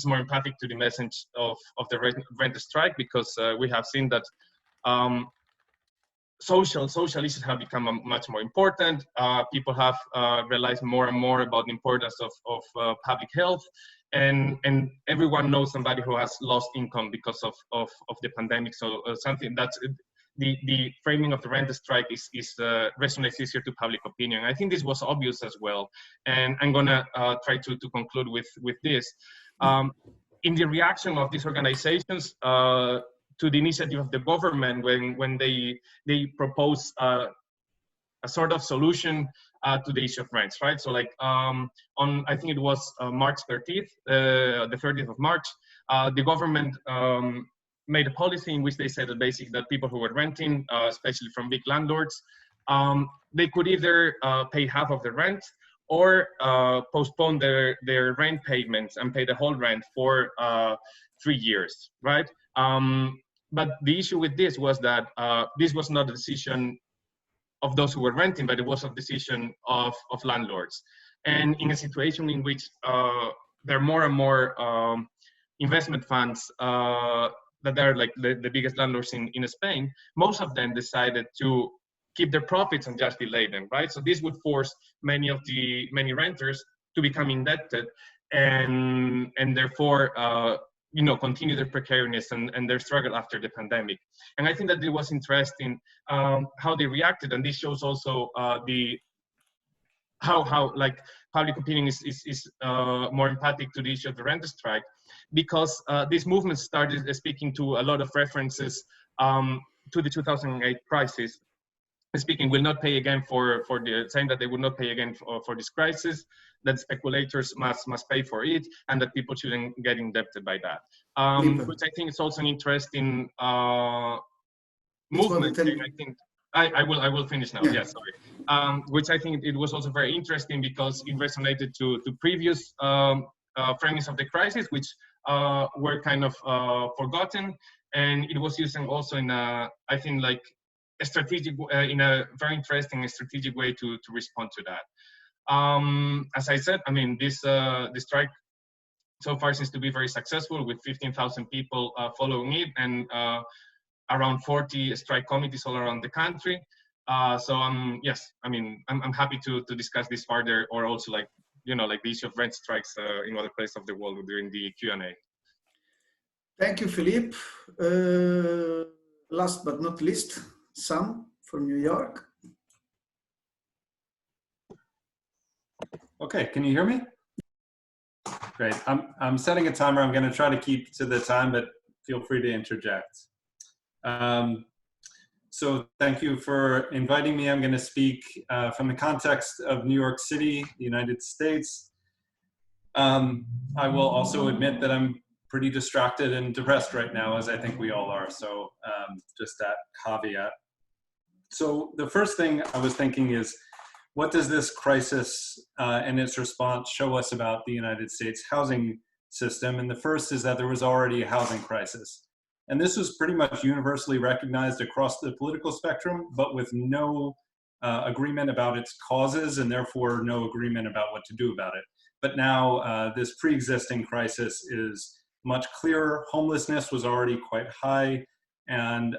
more empathic to the message of the rent strike, because we have seen that social issues have become much more important. People have realized more and more about the importance of public health. And everyone knows somebody who has lost income because of the pandemic. So something that's the framing of the rent strike resonates easier to public opinion. I think this was obvious as well. And I'm gonna try to conclude with this. In the reaction of these organizations to the initiative of the government when they propose a sort of solution to the issue of rents, right? So like on, I think it was March 30th, the 30th of March, the government made a policy in which they said that people who were renting, especially from big landlords, they could either pay half of the rent or postpone their rent payments and pay the whole rent for 3 years, right? But the issue with this was that this was not a decision of those who were renting, but it was a decision of landlords. And in a situation in which there are more and more investment funds that are like the biggest landlords in Spain, most of them decided to keep their profits and just delay them, right? So this would force many renters to become indebted and therefore continue their precariousness and their struggle after the pandemic. And I think that it was interesting how they reacted, and this shows also how like public opinion is more empathic to the issue of the rent strike, because this movement started speaking to a lot of references to the 2008 crisis, speaking will not pay again saying that they would not pay again for this crisis, that speculators must pay for it, and that people shouldn't get indebted by that. Which I think is also an interesting movement. And I think I will finish now. Yeah, sorry. Which I think it was also very interesting because it resonated to previous framings of the crisis, which were kind of forgotten, and it was using also in I think like a strategic, in a very interesting strategic way to respond to that. As I said, I mean, this strike so far seems to be very successful, with 15,000 people following it, and around 40 strike committees all around the country. So yes, I mean, I'm happy to discuss this further, or also like like the issue of rent strikes in other places of the world during the Q&A. Thank you, Philippe. Last but not least, Sam from New York. Okay, can you hear me? Great. I'm setting a timer. I'm going to try to keep to the time, but feel free to interject. So thank you for inviting me. I'm going to speak from the context of New York City, the United States. I will also admit that I'm pretty distracted and depressed right now, as I think we all are. So just that caveat. So the first thing I was thinking is, what does this crisis and its response show us about the United States housing system? And the first is that there was already a housing crisis. And this was pretty much universally recognized across the political spectrum, but with no agreement about its causes, and therefore no agreement about what to do about it. But now this pre-existing crisis is much clearer. Homelessness was already quite high. and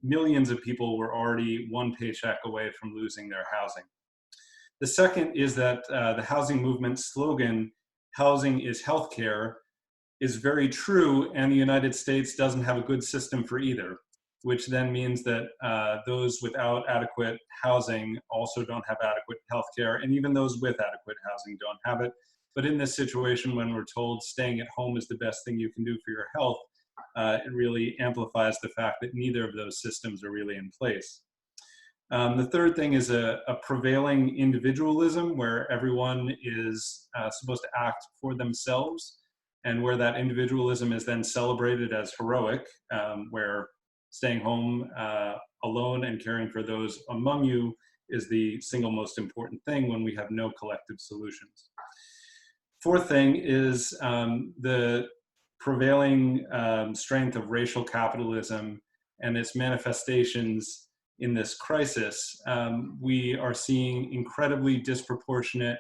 millions of people were already one paycheck away from losing their housing. The second is that the housing movement slogan, "Housing is healthcare," is very true, and the United States doesn't have a good system for either, which then means that those without adequate housing also don't have adequate healthcare, and even those with adequate housing don't have it. But in this situation, when we're told staying at home is the best thing you can do for your health, it really amplifies the fact that neither of those systems are really in place. The third thing is a prevailing individualism where everyone is supposed to act for themselves, and where that individualism is then celebrated as heroic, where staying home alone and caring for those among you is the single most important thing when we have no collective solutions. Fourth thing is the prevailing strength of racial capitalism and its manifestations in this crisis. We are seeing incredibly disproportionate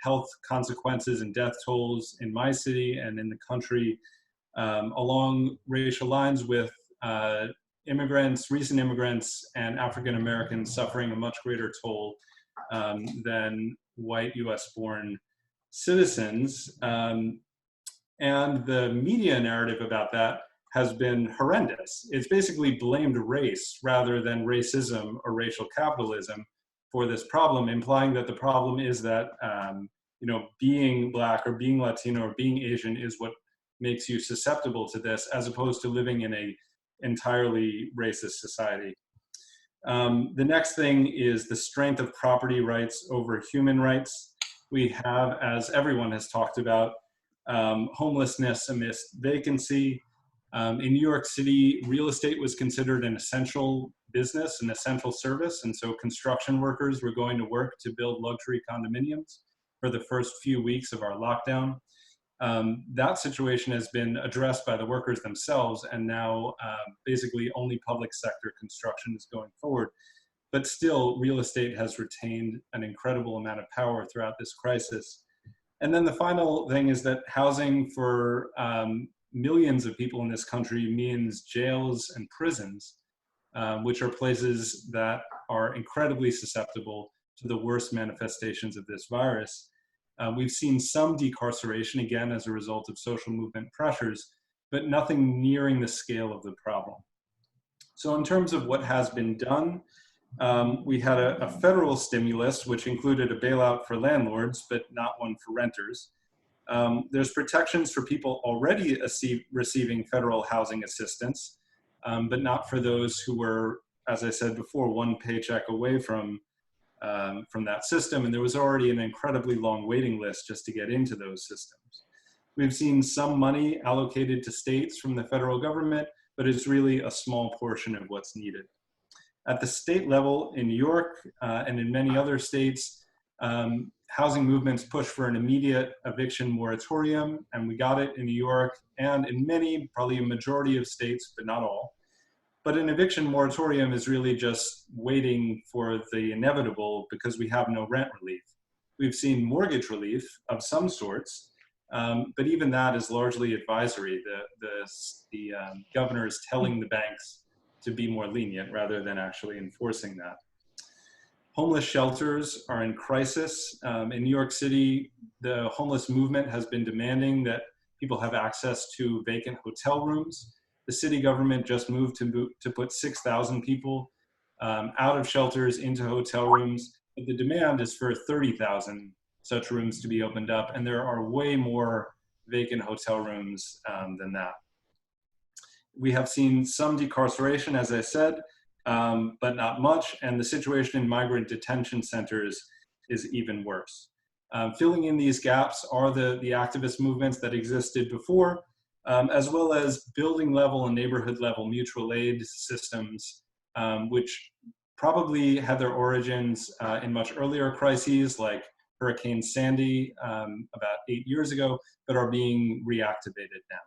health consequences and death tolls in my city and in the country along racial lines, with immigrants, recent immigrants, and African Americans suffering a much greater toll than white US-born citizens. And the media narrative about that has been horrendous. It's basically blamed race rather than racism or racial capitalism for this problem, implying that the problem is that being Black or being Latino or being Asian is what makes you susceptible to this, as opposed to living in a entirely racist society. The next thing is the strength of property rights over human rights. We have, as everyone has talked about, homelessness amidst vacancy. In New York City, real estate was considered an essential business, an essential service, and so construction workers were going to work to build luxury condominiums for the first few weeks of our lockdown. That situation has been addressed by the workers themselves, and now basically only public sector construction is going forward. But still, real estate has retained an incredible amount of power throughout this crisis. And then the final thing is that housing for millions of people in this country means jails and prisons, which are places that are incredibly susceptible to the worst manifestations of this virus. We've seen some decarceration, again, as a result of social movement pressures, but nothing nearing the scale of the problem. So in terms of what has been done, we had a federal stimulus, which included a bailout for landlords, but not one for renters. There's protections for people already receiving federal housing assistance, but not for those who were, as I said before, one paycheck away from that system. And there was already an incredibly long waiting list just to get into those systems. We've seen some money allocated to states from the federal government, but it's really a small portion of what's needed. At the state level in New York and in many other states, housing movements push for an immediate eviction moratorium, and we got it in New York and in many, probably a majority of states, but not all. But an eviction moratorium is really just waiting for the inevitable because we have no rent relief. We've seen mortgage relief of some sorts, but even that is largely advisory. The governor is telling the banks to be more lenient rather than actually enforcing that. Homeless shelters are in crisis. In New York City, the homeless movement has been demanding that people have access to vacant hotel rooms. The city government just moved to put 6,000 people out of shelters into hotel rooms. But the demand is for 30,000 such rooms to be opened up, and there are way more vacant hotel rooms than that. We have seen some decarceration, as I said, but not much, and the situation in migrant detention centers is even worse. Filling in these gaps are the activist movements that existed before, as well as building level and neighborhood level mutual aid systems, which probably had their origins in much earlier crises like Hurricane Sandy about 8 years ago, but are being reactivated now.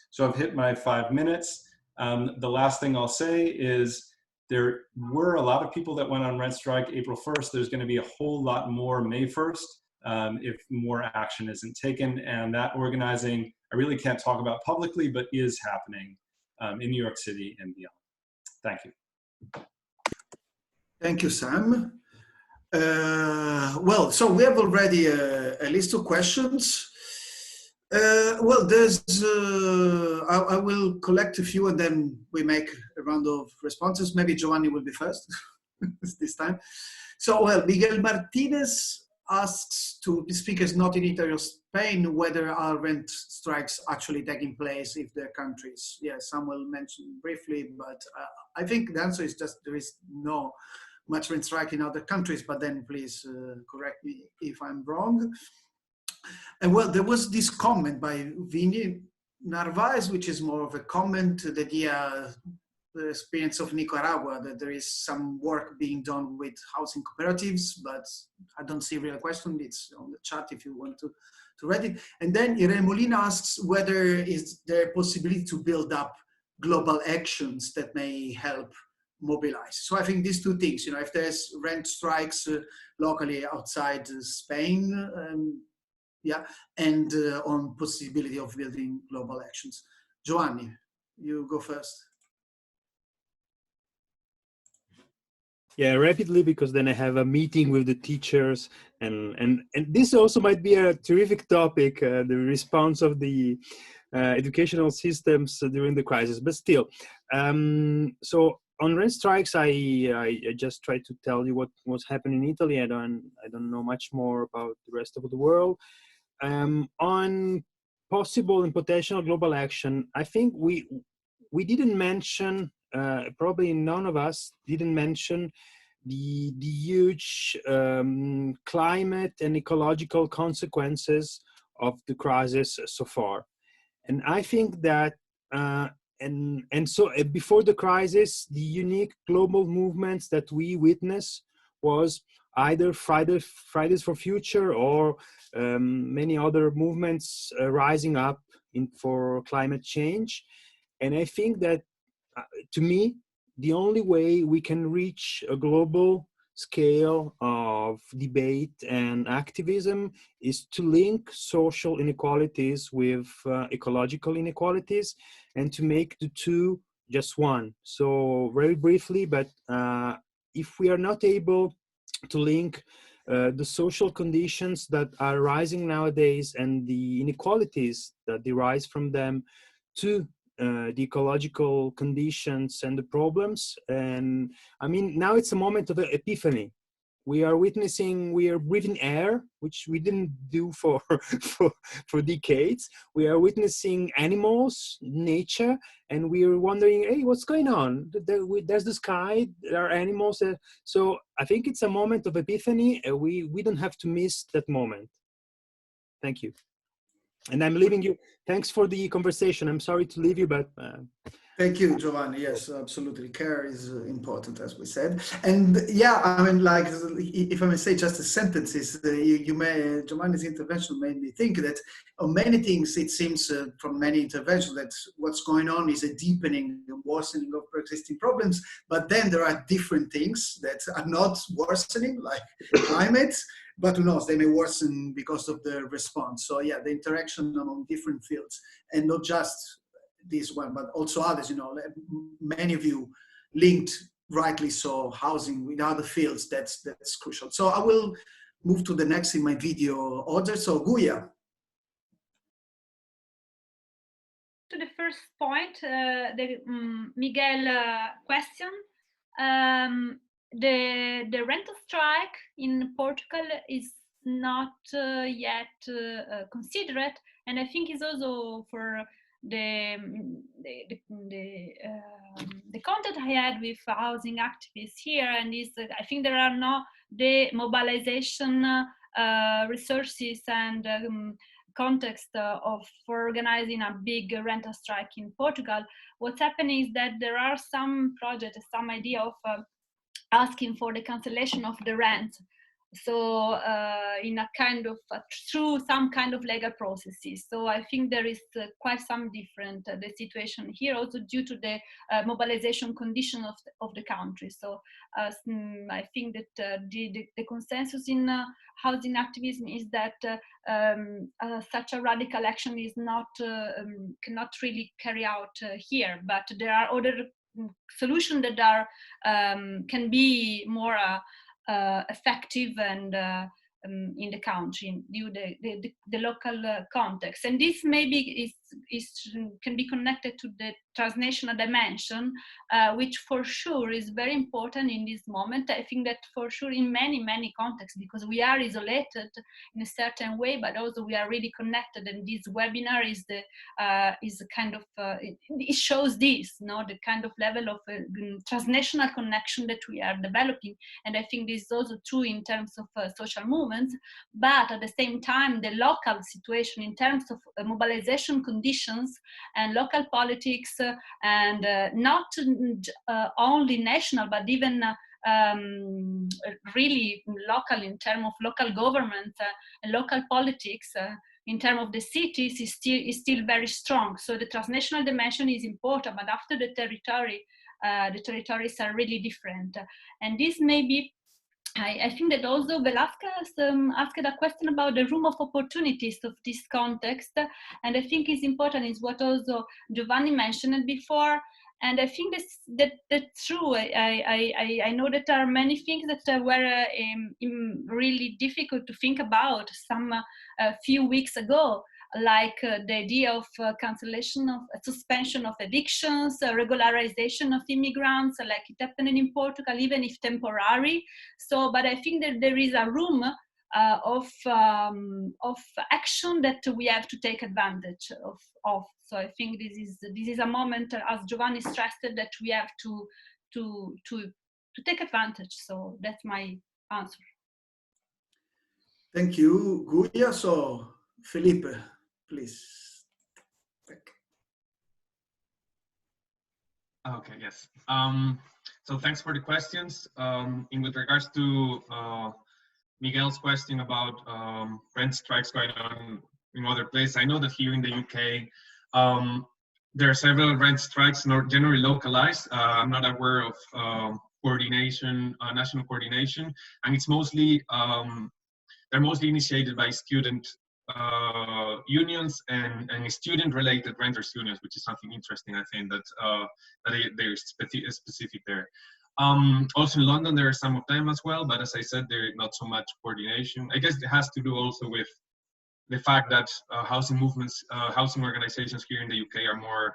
So I've hit my 5 minutes. The last thing I'll say is there were a lot of people that went on rent strike April 1st. There's going to be a whole lot more May 1st if more action isn't taken. And that organizing, I really can't talk about publicly, but is happening in New York City and beyond. Thank you. Thank you, Sam. Well, so we have already a list of questions. Well, I will collect a few and then we make a round of responses. Maybe Giovanni will be first this time. So, well, Miguel Martinez asks to the speakers not in Italy or Spain whether are rent strikes actually taking place if their countries. Yes, some will mention briefly, but I think the answer is just there is no much rent strike in other countries, but then please correct me if I'm wrong. And well, there was this comment by Vini Narvaez, which is more of a comment to the idea, the experience of Nicaragua, that there is some work being done with housing cooperatives, but I don't see a real question. It's on the chat if you want to read it. And then Irene Molina asks whether is there a possibility to build up global actions that may help mobilize. So I think these two things, you know, if there's rent strikes locally outside Spain, yeah, and on possibility of building global actions. Giovanni, you go first. Yeah, rapidly, because then I have a meeting with the teachers, and this also might be a terrific topic, the response of the educational systems during the crisis. But still, so on rent strikes, I just try to tell you what was happening in Italy. I don't know much more about the rest of the world. On possible and potential global action, I think we didn't mention, probably none of us didn't mention the huge climate and ecological consequences of the crisis so far. And I think that, so before the crisis, the unique global movements that we witness was either Fridays for Future or many other movements rising up for climate change. And I think that, to me, the only way we can reach a global scale of debate and activism is to link social inequalities with ecological inequalities and to make the two just one. So very briefly, but if we are not able to link the social conditions that are rising nowadays and the inequalities that derive from them to the ecological conditions and the problems. And I mean, now it's a moment of epiphany. We are breathing air, which we didn't do for decades. We are witnessing animals, nature, and we are wondering, hey, what's going on? There's the sky, there are animals. So I think it's a moment of epiphany. We don't have to miss that moment. Thank you. And I'm leaving you. Thanks for the conversation. I'm sorry to leave you, but... Thank you, Giovanni. Yes, absolutely. Care is important, as we said. And yeah, I mean, like, if I may say just a sentence, Giovanni's intervention made me think that on many things, it seems from many interventions that what's going on is a deepening and worsening of existing problems. But then there are different things that are not worsening, like climate, but who knows, they may worsen because of the response. So yeah, the interaction among different fields, and not just this one, but also others, you know, many of you linked, rightly so, housing with other fields, that's crucial. So I will move to the next in my video order. So Guya. To the first point, the Miguel question, the rental strike in Portugal is not yet considered, and I think it's also for the contact I had with housing activists here, and is I think there are no the mobilization resources and context for organizing a big rental strike in Portugal. What's happening is that there are some projects, some idea of asking for the cancellation of the rent. So in a kind of through some kind of legal processes. So I think there is quite some different the situation here, also due to the mobilization condition of the country. So I think that the consensus in housing activism is that such a radical action is not cannot really carry out here, but there are other solutions that are can be more effective and in the country due to the local context. And this maybe can be connected to the transnational dimension, which for sure is very important in this moment. I think that for sure in many contexts, because we are isolated in a certain way, but also we are really connected. And this webinar is the kind of it shows this, the kind of level of transnational connection that we are developing. And I think this is also true in terms of social movements, but at the same time, the local situation in terms of mobilization conditions and local politics, and not only national, but even really local in terms of local government and local politics in terms of the cities is still very strong. So the transnational dimension is important, but after the territories are really different. And this may be, I think that also Velasquez asked a question about the room of opportunities of this context, and I think it's important is what also Giovanni mentioned before, and I think that's true. I know that there are many things that were really difficult to think about some few weeks ago, like the idea of cancellation of suspension of evictions, regularization of immigrants, like it happened in Portugal, even if temporary. So, but I think that there is a room of action that we have to take advantage of. So I think this is a moment, as Giovanni stressed, that we have to take advantage. So that's my answer. Thank you, Guia. So Felipe, please. Okay, yes. So thanks for the questions. In with regards to Miguel's question about rent strikes going on in other places, I know that here in the UK, there are several rent strikes, not generally localized. I'm not aware of coordination, national coordination, and it's mostly they're mostly initiated by student unions and student-related renters unions, which is something interesting. I think that they're specific there. Also in London, there are some of them as well, but as I said, there's not so much coordination. I guess it has to do also with the fact that housing movements, housing organizations here in the UK are more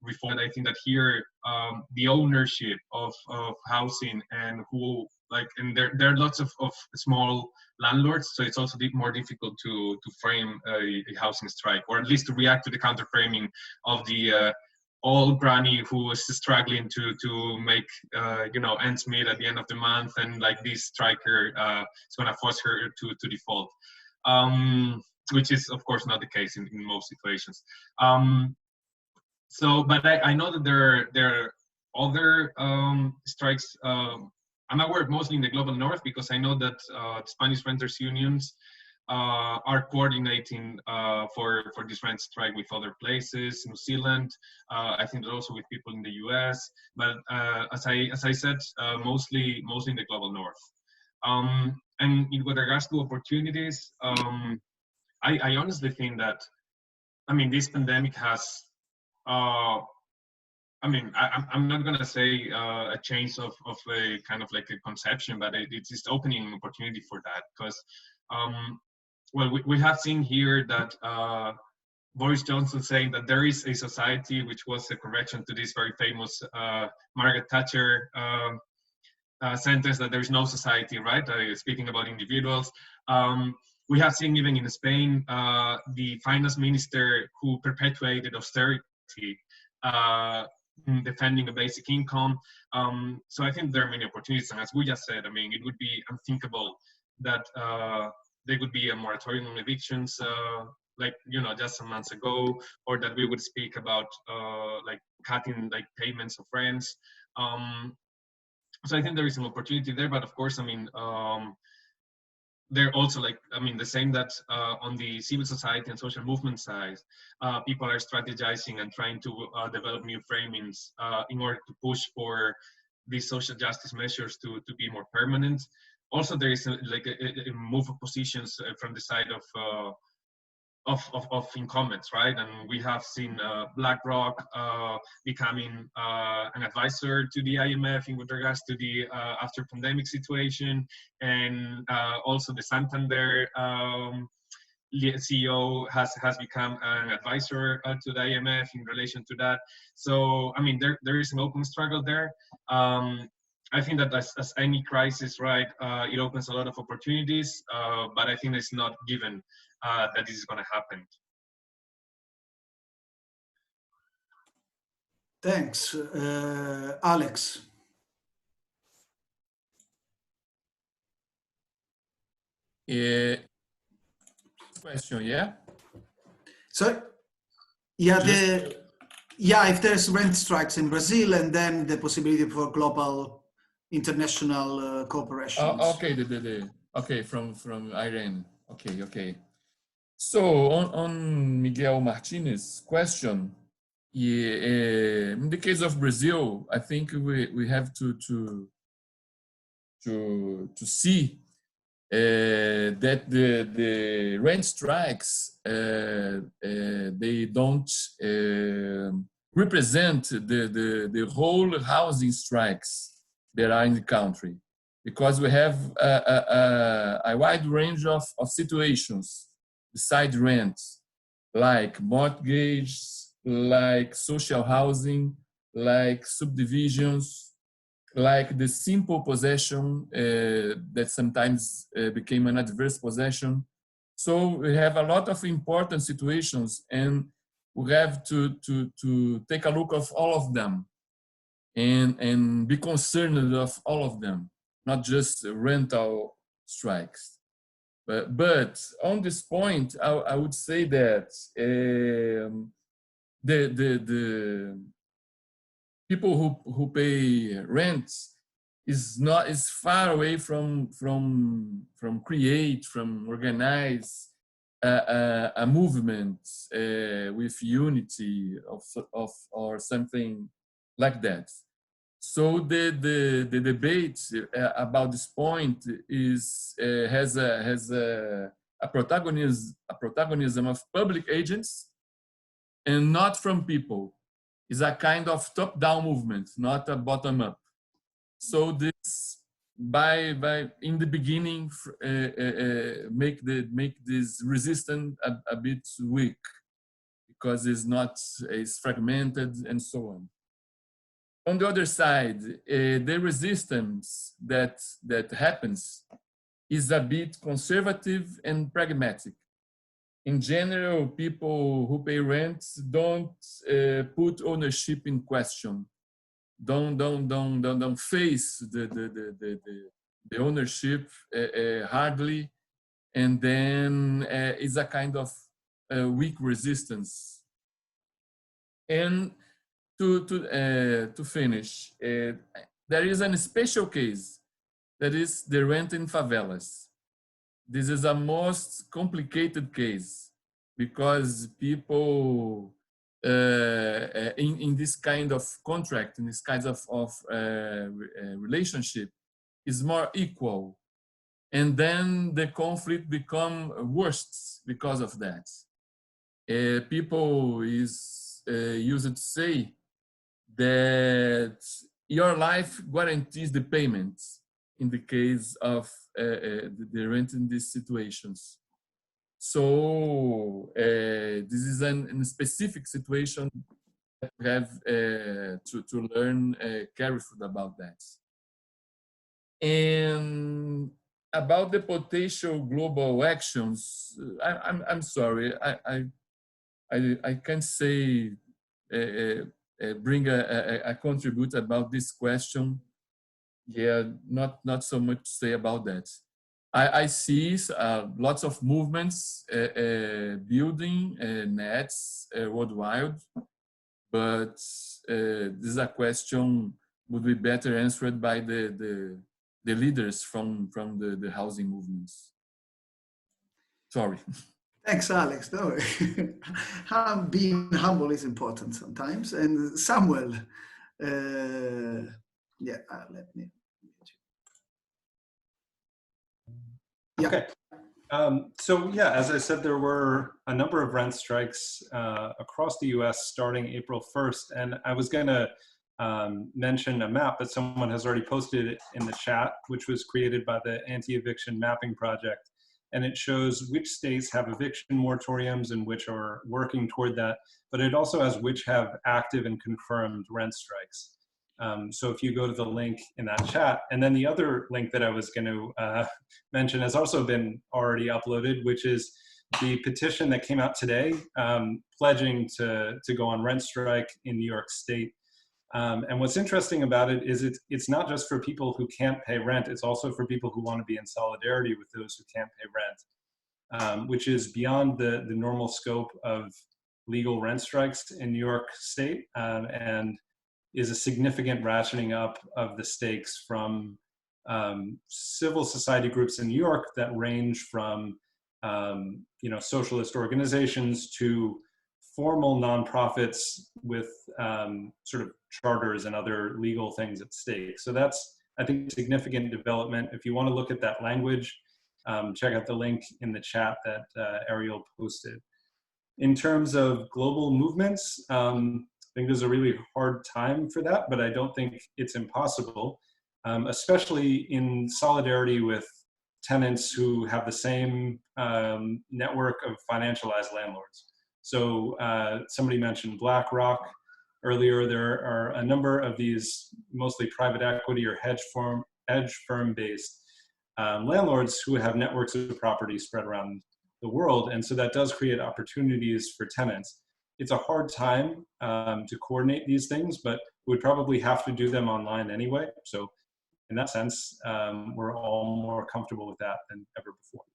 reformed. I think that here the ownership of housing and there are lots of small landlords, so it's also more difficult to frame a housing strike, or at least to react to the counter framing of the old granny who was struggling to make ends meet at the end of the month, and like this striker is going to force her to default, which is of course not the case in most situations. So, but I know that there are other strikes. I'm aware mostly in the global north, because I know that Spanish renters unions are coordinating for this rent strike with other places, New Zealand. I think that also with people in the US. But as I said, mostly in the global north. And with regards to opportunities, I honestly think that, this pandemic has. I'm not going to say a change of a kind of like a conception, but it's just opening an opportunity for that, because, we have seen here that Boris Johnson saying that there is a society, which was a correction to this very famous Margaret Thatcher sentence that there's no society, right? Speaking about individuals. We have seen even in Spain, the finance minister who perpetuated austerity, defending a basic income. So I think there are many opportunities, and as we just said, it would be unthinkable that there would be a moratorium on evictions, just some months ago, or that we would speak about cutting payments of rents. So I think there is an opportunity there, but of course, they're also the same that on the civil society and social movement side, people are strategizing and trying to develop new framings in order to push for these social justice measures to be more permanent. Also, there is a move of positions from the side incumbents, right? And we have seen BlackRock becoming an advisor to the IMF in with regards to the after pandemic situation, and also the Santander CEO has become an advisor to the IMF in relation to that. So I mean, there is an open struggle there. I think that as any crisis, right, it opens a lot of opportunities, but I think it's not given that this is going to happen. Thanks. Alex. Question, yeah? So, yeah, if there's rent strikes in Brazil, and then the possibility for global international cooperation. Okay, from Irene. Okay. So on Miguel Martinez's question, yeah, in the case of Brazil, I think we have to see that the rent strikes they don't represent the whole housing strikes that are in the country, because we have a wide range of situations besides rent, like mortgages, like social housing, like subdivisions, like the simple possession that sometimes became an adverse possession. So we have a lot of important situations, and we have to take a look of all of them and be concerned of all of them, not just rental strikes. But on this point, I would say that the people who pay rent is far away from organize a movement with unity of or something like that. So the debate about this point has a protagonism of public agents and not from people. It's a kind of top-down movement, not a bottom-up. So this by in the beginning make this resistance a bit weak, because it's fragmented and so on. On the other side, the resistance that happens is a bit conservative and pragmatic. In general, people who pay rent don't put ownership in question. Don't face the ownership hardly, and then is a kind of weak resistance. And to finish, there is a special case, that is the rent in favelas. This is a most complicated case, because people in this kind of contract, in this kind of relationship, is more equal, and then the conflict become worse because of that. People used to say that your life guarantees the payments in the case of the rent in these situations. So this is a specific situation that we have to learn carefully about that. And about the potential global actions, I'm sorry, I can't say bring a contribute about this question. Yeah, not so much to say about that. I see lots of movements building nets worldwide, but this is a question would be better answered by the leaders from the housing movements. Sorry. Thanks, Alex. No, being humble is important sometimes. And Samuel, let me. Yeah. Okay. So yeah, as I said, there were a number of rent strikes across the US starting April 1st. And I was gonna mention a map that someone has already posted in the chat, which was created by the Anti-Eviction Mapping Project. And it shows which states have eviction moratoriums and which are working toward that. But it also has which have active and confirmed rent strikes. So if you go to the link in that chat, and then the other link that I was going to mention has also been already uploaded, which is the petition that came out today, pledging to go on rent strike in New York State. And what's interesting about it is it's not just for people who can't pay rent, it's also for people who want to be in solidarity with those who can't pay rent, which is beyond the normal scope of legal rent strikes in New York State, and is a significant ratcheting up of the stakes from civil society groups in New York that range from socialist organizations to formal nonprofits with sort of charters and other legal things at stake. So that's, I think, a significant development. If you want to look at that language, check out the link in the chat that Ariel posted. In terms of global movements, I think there's a really hard time for that, but I don't think it's impossible, especially in solidarity with tenants who have the same network of financialized landlords. So somebody mentioned BlackRock earlier. There are a number of these mostly private equity or hedge firm based landlords who have networks of property spread around the world. And so that does create opportunities for tenants. It's a hard time to coordinate these things, but we'd probably have to do them online anyway. So in that sense, we're all more comfortable with that than ever before.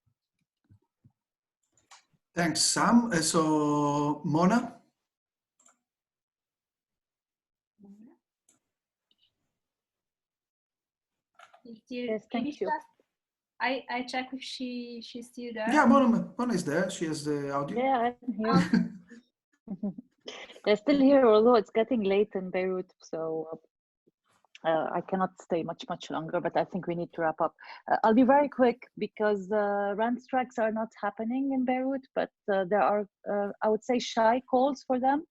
Thanks, Sam. So, Mona? Yes, thank you. I check if she's still there. Yeah, Mona is there. She has the audio. Yeah, I'm here. They're still here, although it's getting late in Beirut, so I cannot stay much longer, but I think we need to wrap up. I'll be very quick because rent strikes are not happening in Beirut, but there are, I would say, shy calls for them.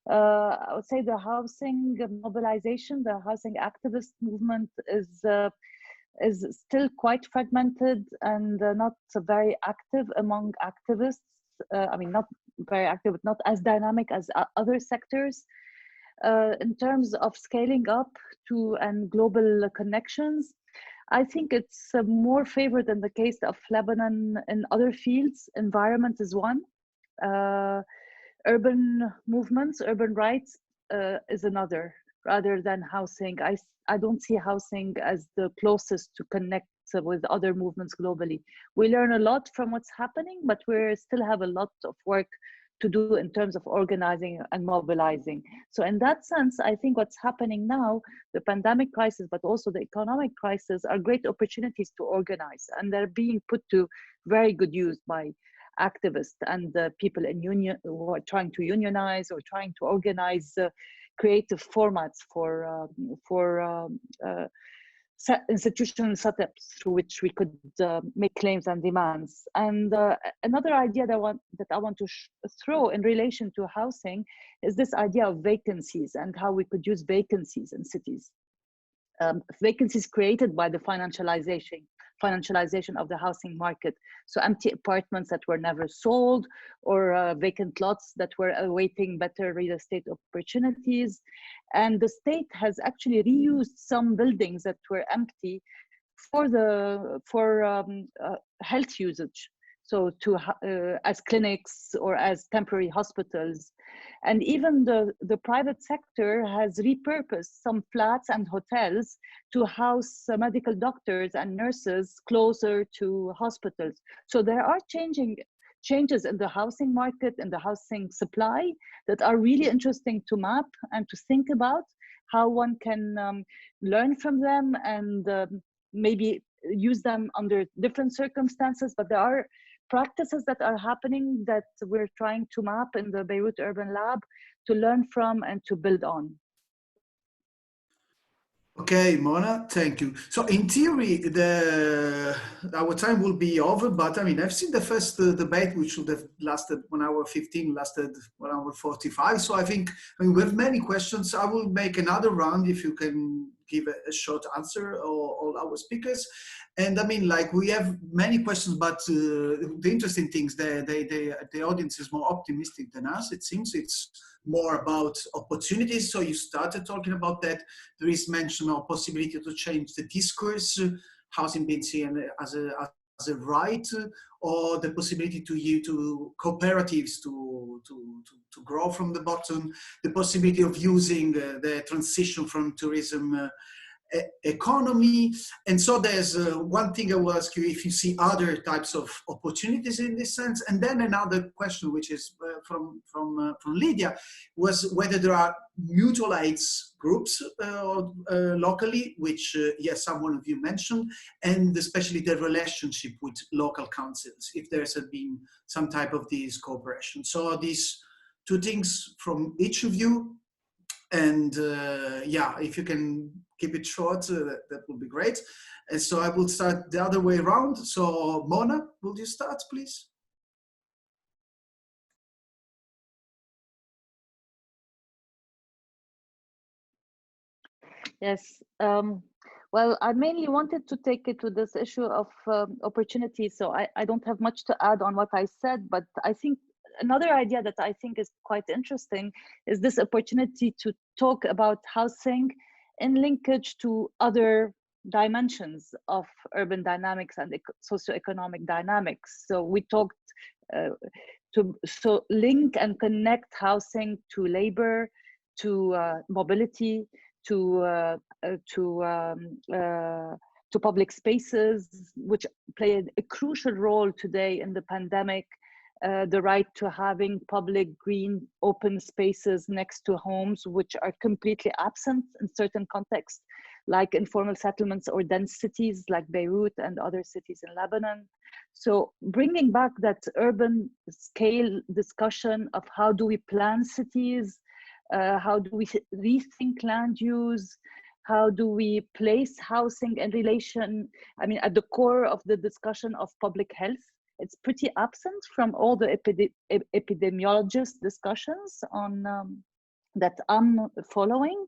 I would say the housing mobilization, the housing activist movement is still quite fragmented and not very active among activists. I mean, not very active, but not as dynamic as other sectors. In terms of scaling up to and global connections, I think it's more favored in the case of Lebanon in other fields. Environment is one. Urban movements, urban rights is another, rather than housing. I don't see housing as the closest to connect with other movements globally. We learn a lot from what's happening, but we still have a lot of work to do in terms of organizing and mobilizing. So in that sense, I think what's happening now, the pandemic crisis, but also the economic crisis, are great opportunities to organize, and they're being put to very good use by activists and people in union who are trying to unionize or trying to organize creative formats for institutional setups through which we could make claims and demands. And another idea that I want to throw in relation to housing is this idea of vacancies and how we could use vacancies in cities. Vacancies created by the financialization of the housing market. So empty apartments that were never sold, or vacant lots that were awaiting better real estate opportunities. And the state has actually reused some buildings that were empty for health usage. So as clinics or as temporary hospitals. And even the private sector has repurposed some flats and hotels to house medical doctors and nurses closer to hospitals. So there are changes in the housing market and the housing supply that are really interesting to map and to think about how one can learn from them and maybe use them under different circumstances. But there are practices that are happening that we're trying to map in the Beirut Urban Lab to learn from and to build on. Okay, Mona, thank you. So in theory, our time will be over, but I mean, I've seen the first debate, which should have lasted 1 hour 15, lasted 1 hour 45. So I think, I mean, we have many questions. I will make another round if you can give a short answer, all our speakers. And I mean, like, we have many questions, but the interesting things, the audience is more optimistic than us. It seems it's more about opportunities. So you started talking about that. There is mention of possibility to change the discourse, housing being seen as a right, or the possibility to cooperatives to grow from the bottom, the possibility of using the transition from tourism economy. And so there's one thing I will ask you, if you see other types of opportunities in this sense. And then another question, which is from Lydia, was whether there are mutual aids groups locally, which yes, someone of you mentioned, and especially the relationship with local councils, if there's been some type of this cooperation. So these two things from each of you. And yeah, if you can keep it short, that would be great. And so I will start the other way around. So Mona, will you start, please? Yes. Well, I mainly wanted to take it to this issue of opportunities. So I don't have much to add on what I said, but I think another idea that I think is quite interesting is this opportunity to talk about housing in linkage to other dimensions of urban dynamics and socio-economic dynamics. So we talked to link and connect housing to labor, to mobility, to public spaces, which play a crucial role today in the pandemic. The right to having public, green, open spaces next to homes, which are completely absent in certain contexts, like informal settlements or dense cities like Beirut and other cities in Lebanon. So bringing back that urban scale discussion of how do we plan cities, how do we rethink land use, how do we place housing in relation, I mean, at the core of the discussion of public health. It's pretty absent from all the epidemiologist discussions on that I'm following.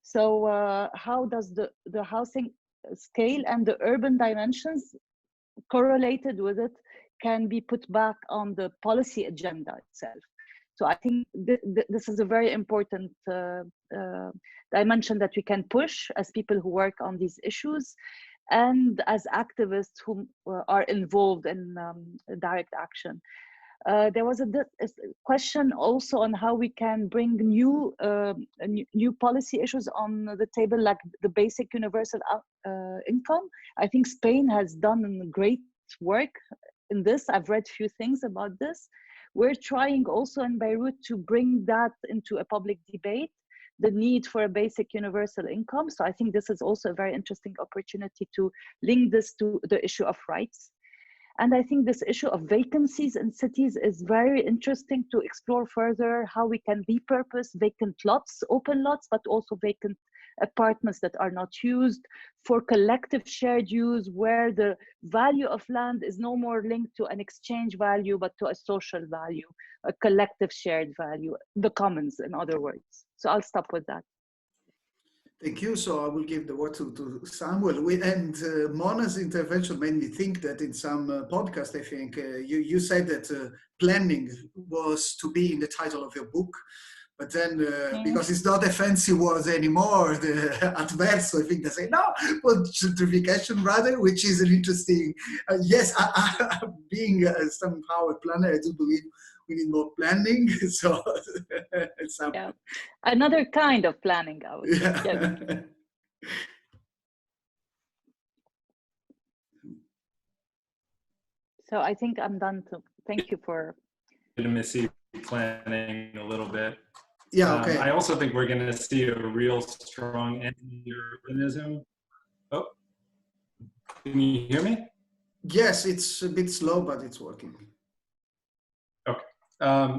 So how does the housing scale and the urban dimensions correlated with it can be put back on the policy agenda itself? So I think this is a very important dimension that we can push as people who work on these issues, and as activists who are involved in direct action. There was a question also on how we can bring new policy issues on the table, like the basic universal income. I think Spain has done great work in this. I've read few things about this. We're trying also in Beirut to bring that into a public debate, the need for a basic universal income. So I think this is also a very interesting opportunity to link this to the issue of rights. And I think this issue of vacancies in cities is very interesting to explore further, how we can repurpose vacant lots, open lots, but also vacant apartments that are not used for collective shared use, where the value of land is no more linked to an exchange value, but to a social value, a collective shared value, the commons, in other words. So I'll stop with that. Thank you. So I will give the word to Samuel. Mona's intervention made me think that in some podcast, I think, you said that planning was to be in the title of your book. But then, because it's not a fancy word anymore, the adverse, so I think they say, no, but gentrification rather, which is an interesting, yes, being somehow a planner, I do believe we need more planning. So, yeah. Another kind of planning, I would say. Yeah. Yes. So I think I'm done too. Thank you for legitimacy planning a little bit. Yeah, okay. I also think we're going to see a real strong anti-urbanism. Oh, can you hear me? Yes, it's a bit slow, but it's working. Okay.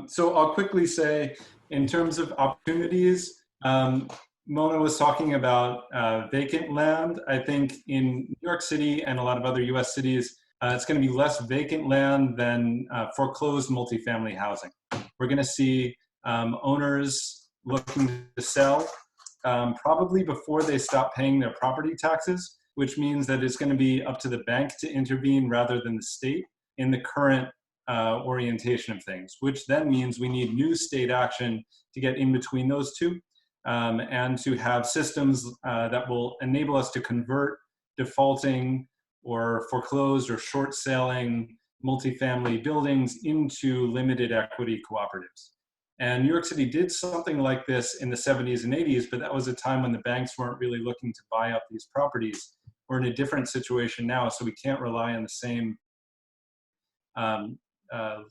So I'll quickly say, in terms of opportunities, Mona was talking about vacant land. I think in New York City and a lot of other US cities, it's going to be less vacant land than foreclosed multifamily housing. We're going to see owners looking to sell probably before they stop paying their property taxes, which means that it's going to be up to the bank to intervene rather than the state in the current orientation of things, which then means we need new state action to get in between those two. And to have systems that will enable us to convert defaulting or foreclosed or short selling multifamily buildings into limited equity cooperatives. And New York City did something like this in the 70s and 80s, but that was a time when the banks weren't really looking to buy up these properties. We're in a different situation now, so we can't rely on the same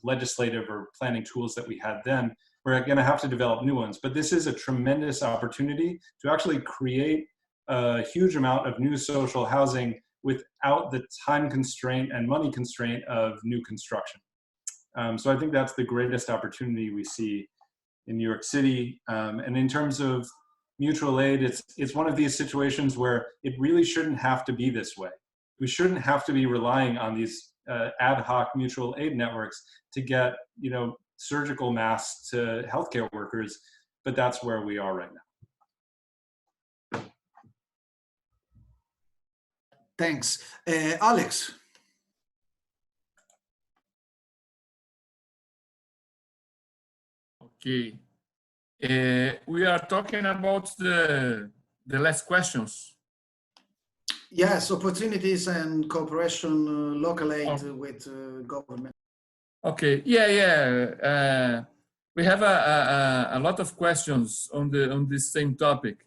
legislative or planning tools that we had then. We're going to have to develop new ones, but this is a tremendous opportunity to actually create a huge amount of new social housing without the time constraint and money constraint of new construction. So I think that's the greatest opportunity we see in New York City. And in terms of mutual aid, it's one of these situations where it really shouldn't have to be this way. We shouldn't have to be relying on these ad hoc mutual aid networks to get, surgical masks to healthcare workers, but that's where we are right now. Thanks. Alex. Okay. We are talking about the last questions. Yes, opportunities and cooperation, local aid with government. Okay. Yeah. We have a lot of questions on this same topic,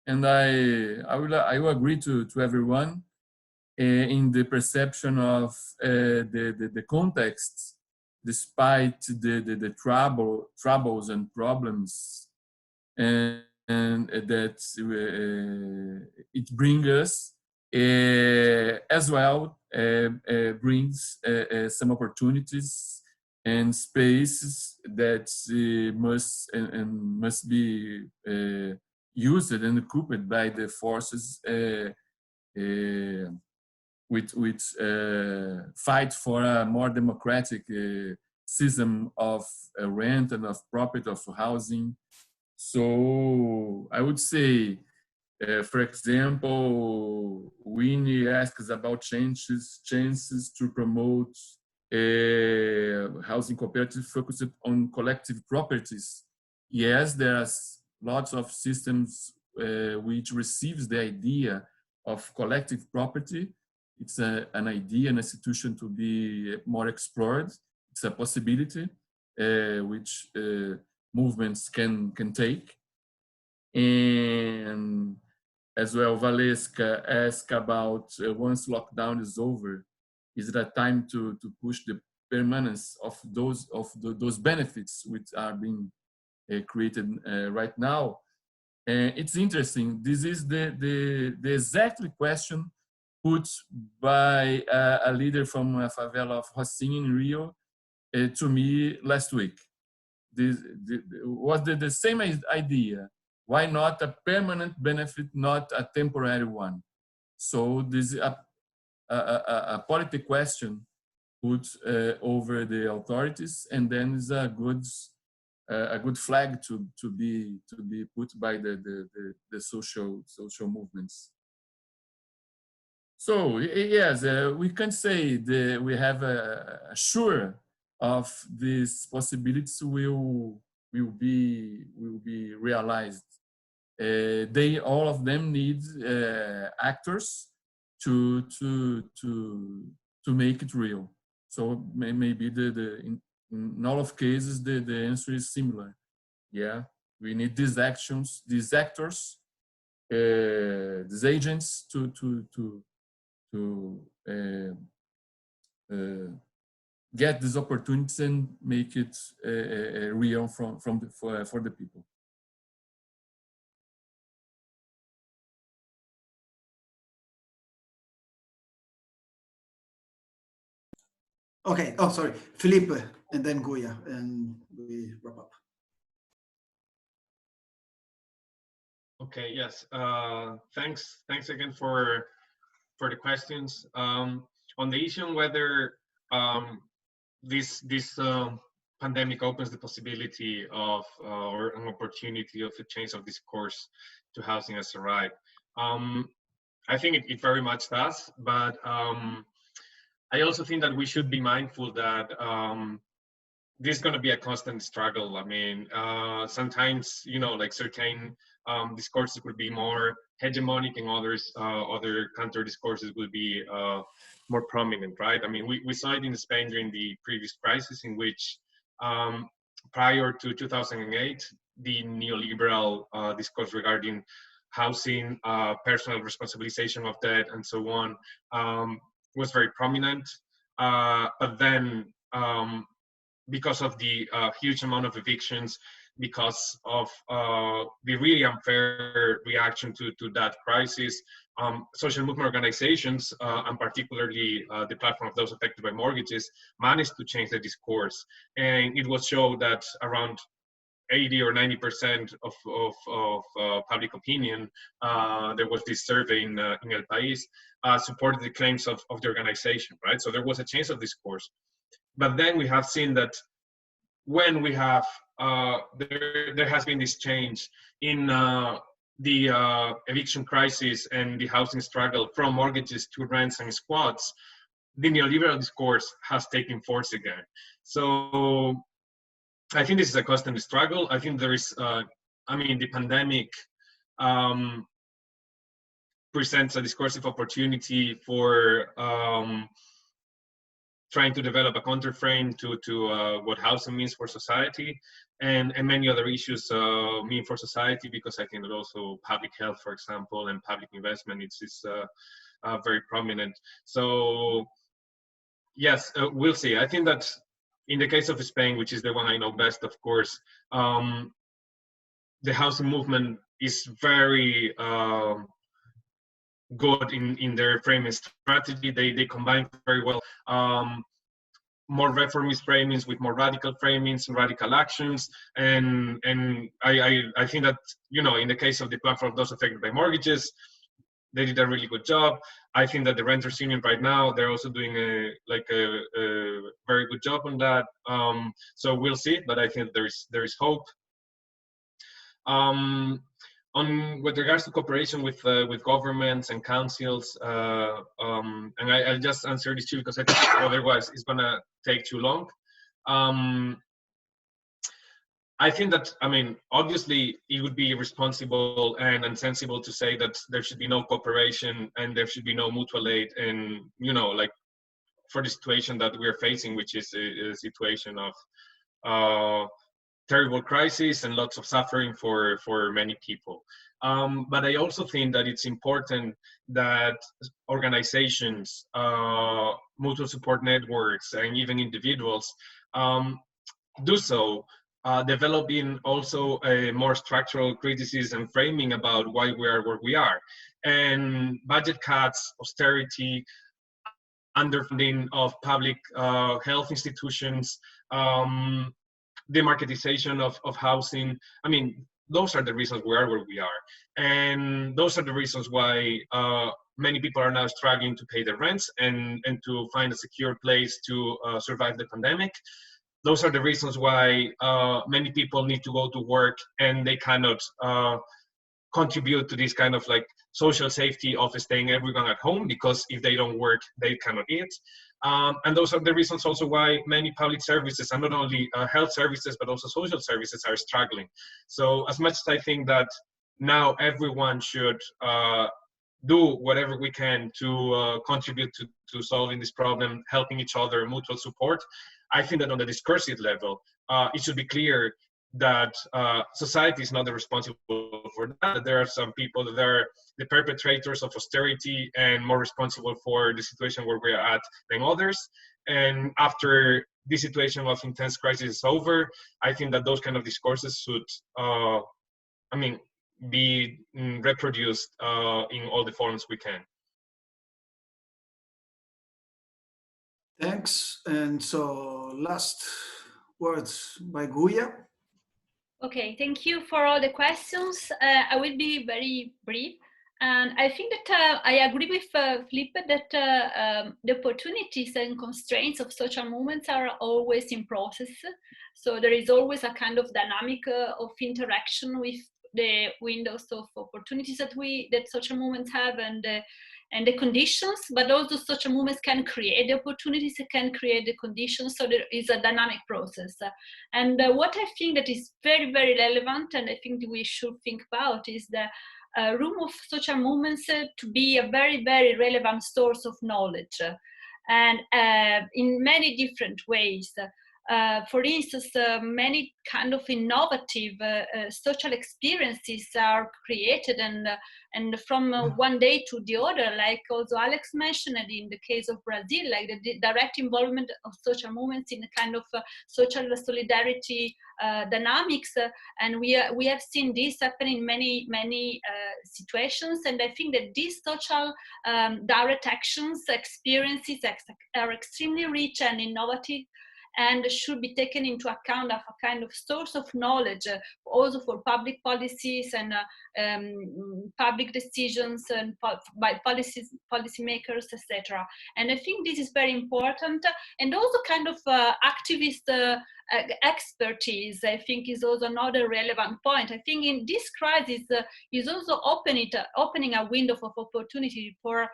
and I will agree to everyone in the perception of the context, despite the troubles and problems, and that it brings us. As well brings some opportunities and spaces that must be used and occupied by the forces which fight for a more democratic system of rent and of property, of housing. So I would say, for example, Winnie asks about chances to promote housing cooperative focused on collective properties. Yes, there's lots of systems which receives the idea of collective property. It's an idea, an institution to be more explored. It's a possibility which movements can take. And as well, Valeska asked about once lockdown is over, is it a time to push the permanence of those benefits which are being created right now? It's interesting. This is the exact question put by a leader from a favela of Rocinha in Rio to me last week. This was the same idea. Why not a permanent benefit, not a temporary one? So this is a political question put over the authorities, and then is a good flag to be put by the social movements. So yes, we can say we have a sure of these possibilities will be realized. All of them need actors to make it real. So maybe in all of cases the answer is similar. Yeah, we need these actions, these actors, these agents to get these opportunities and make it real for the people. Okay. Oh, sorry, Felipe, and then Guya, and we wrap up. Okay, yes. Thanks again for the questions. On the issue on whether this pandemic opens the possibility of or an opportunity of a change of discourse to housing as a right. I think it very much does, but I also think that we should be mindful that this is going to be a constant struggle. I mean, sometimes, you know, like certain discourses will be more hegemonic and others, other counter discourses will be more prominent, right? I mean, we saw it in Spain during the previous crisis in which prior to 2008, the neoliberal discourse regarding housing, personal responsibilization of debt, and so on, was very prominent. But then, because of the huge amount of evictions, because of the really unfair reaction to that crisis, social movement organizations, and particularly the platform of those affected by mortgages, managed to change the discourse. And it was shown that around 80 or 90% of public opinion, there was this survey in El País, supported the claims of the organization, right? So there was a change of discourse. But then we have seen that when we have, there has been this change in the eviction crisis and the housing struggle from mortgages to rents and squats, the neoliberal discourse has taken force again. So I think this is a constant struggle. I think there is, I mean, the pandemic presents a discursive opportunity for trying to develop a counterframe to what housing means for society, and many other issues mean for society, because I think that also public health, for example, and public investment is very prominent. So yes, we'll see. I think that in the case of Spain, which is the one I know best, of course, the housing movement is very good in their framing strategy. They combine very well more reformist framings with more radical framings and radical actions. And I think that, you know, in the case of the platform of those affected by mortgages, they did a really good job. I think that the renters union right now, they're also doing a very good job on that. So we'll see, but I think there is hope. With regards to cooperation with governments and councils, and I'll just answer this too, because I think otherwise it's gonna take too long. I think that, I mean, obviously it would be irresponsible and insensible to say that there should be no cooperation and there should be no mutual aid, and, you know, like for the situation that we're facing, which is a situation of terrible crisis and lots of suffering for many people. But I also think that it's important that organizations, mutual support networks, and even individuals do so, developing also a more structural criticism framing about why we are where we are. And budget cuts, austerity, underfunding of public health institutions, demarketization of housing. I mean, those are the reasons we are where we are. And those are the reasons why many people are now struggling to pay their rents and to find a secure place to survive the pandemic. Those are the reasons why many people need to go to work and they cannot contribute to this kind of like social safety of staying everyone at home, because if they don't work, they cannot eat. And those are the reasons also why many public services, and not only health services, but also social services, are struggling. So as much as I think that now everyone should do whatever we can to contribute to solving this problem, helping each other, mutual support, I think that on the discursive level, it should be clear that society is not responsible for that. There are some people that are the perpetrators of austerity and more responsible for the situation where we're at than others. And after the situation of intense crisis is over, I think that those kind of discourses should, I mean, be reproduced in all the forms we can. Thanks. And so last words by Guya. Okay, thank you for all the questions. I will be very brief. And I think that I agree with Felipe that the opportunities and constraints of social movements are always in process. So there is always a kind of dynamic of interaction with the windows of opportunities that social movements have, and the conditions, but also social movements can create the opportunities, can create the conditions. So there is a dynamic process. And what I think that is very, very relevant, and I think that we should think about, is the room of social movements to be a very, very relevant source of knowledge, and in many different ways. For instance, many kind of innovative social experiences are created, and from one day to the other, like also Alex mentioned in the case of Brazil, like the direct involvement of social movements in a kind of social solidarity dynamics, and we have seen this happen in many situations. And I think that these social direct actions, experiences are extremely rich and innovative, and should be taken into account as a kind of source of knowledge, also for public policies and public decisions and by policymakers, etc. And I think this is very important. And also kind of activist expertise, I think, is also another relevant point. I think in this crisis is also opening a window of opportunity for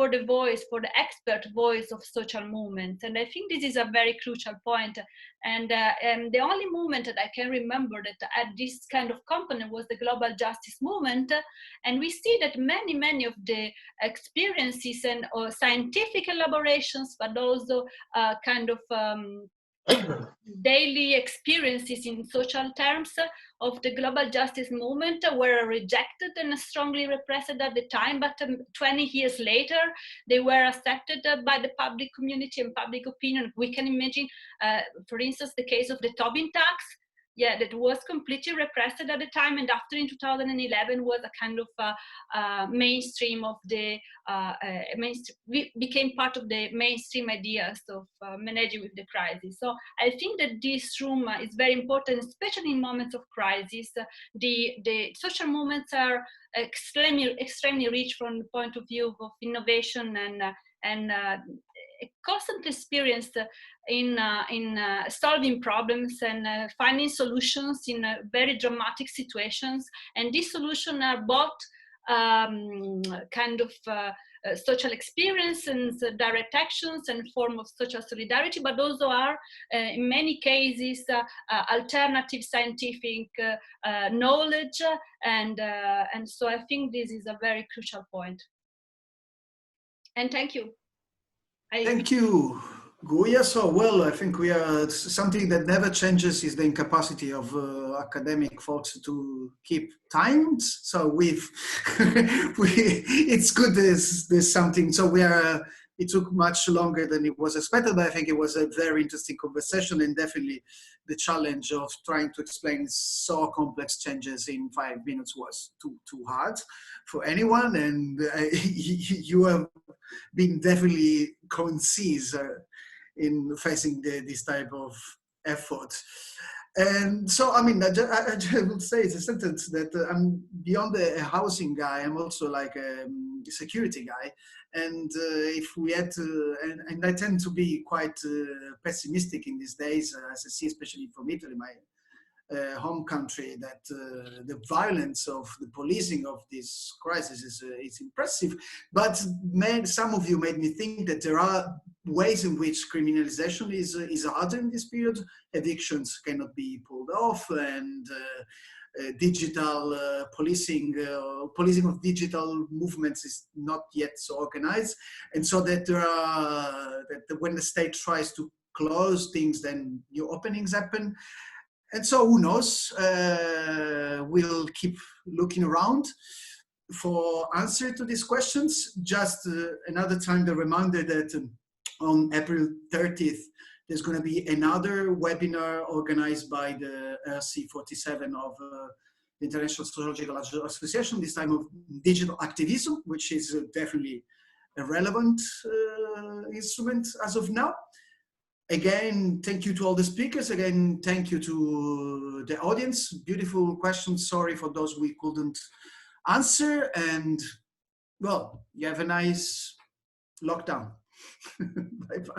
the voice, for the expert voice of social movements. And I think this is a very crucial point. And the only movement that I can remember that had this kind of component was the global justice movement. And we see that many of the experiences and scientific elaborations, but also kind of daily experiences in social terms of the global justice movement were rejected and strongly repressed at the time, but 20 years later they were accepted by the public community and public opinion. We can imagine, for instance, the case of the Tobin tax. Yeah, that was completely repressed at the time, and after in 2011 was a kind of mainstream of the became part of the mainstream ideas of managing with the crisis. So I think that this room is very important, especially in moments of crisis. The social movements are extremely rich from the point of view of innovation and constant experience in solving problems and finding solutions in very dramatic situations. And these solutions are both kind of social experience and direct actions and form of social solidarity, but also are in many cases alternative scientific knowledge, and so I think this is a very crucial point. And thank you. Thank you, Guya. So, well, I think we are, something that never changes is the incapacity of academic folks to keep times. So it's good there's something. So it took much longer than it was expected, but I think it was a very interesting conversation, and definitely the challenge of trying to explain so complex changes in 5 minutes was too hard for anyone. And you have been definitely concise in facing this type of effort. And so, I mean, I just would say it's a sentence that I'm beyond a housing guy, I'm also like a security guy. And if we had to, and I tend to be quite pessimistic in these days, as I see, especially from Italy, my home country, that the violence of the policing of this crisis is impressive. But some of you made me think that there are ways in which criminalization is harder in this period. Evictions cannot be pulled off, and digital policing of digital movements is not yet so organized. And so that there are, that when the state tries to close things, then new openings happen. And so who knows, we'll keep looking around for answer to these questions. Just another time, the reminder that on April 30th, there's going to be another webinar organized by the RC47 of the International Sociological Association, this time of digital activism, which is definitely a relevant instrument as of now. Again, thank you to all the speakers. Again, thank you to the audience. Beautiful questions. Sorry for those we couldn't answer. And well, you have a nice lockdown. Bye-bye.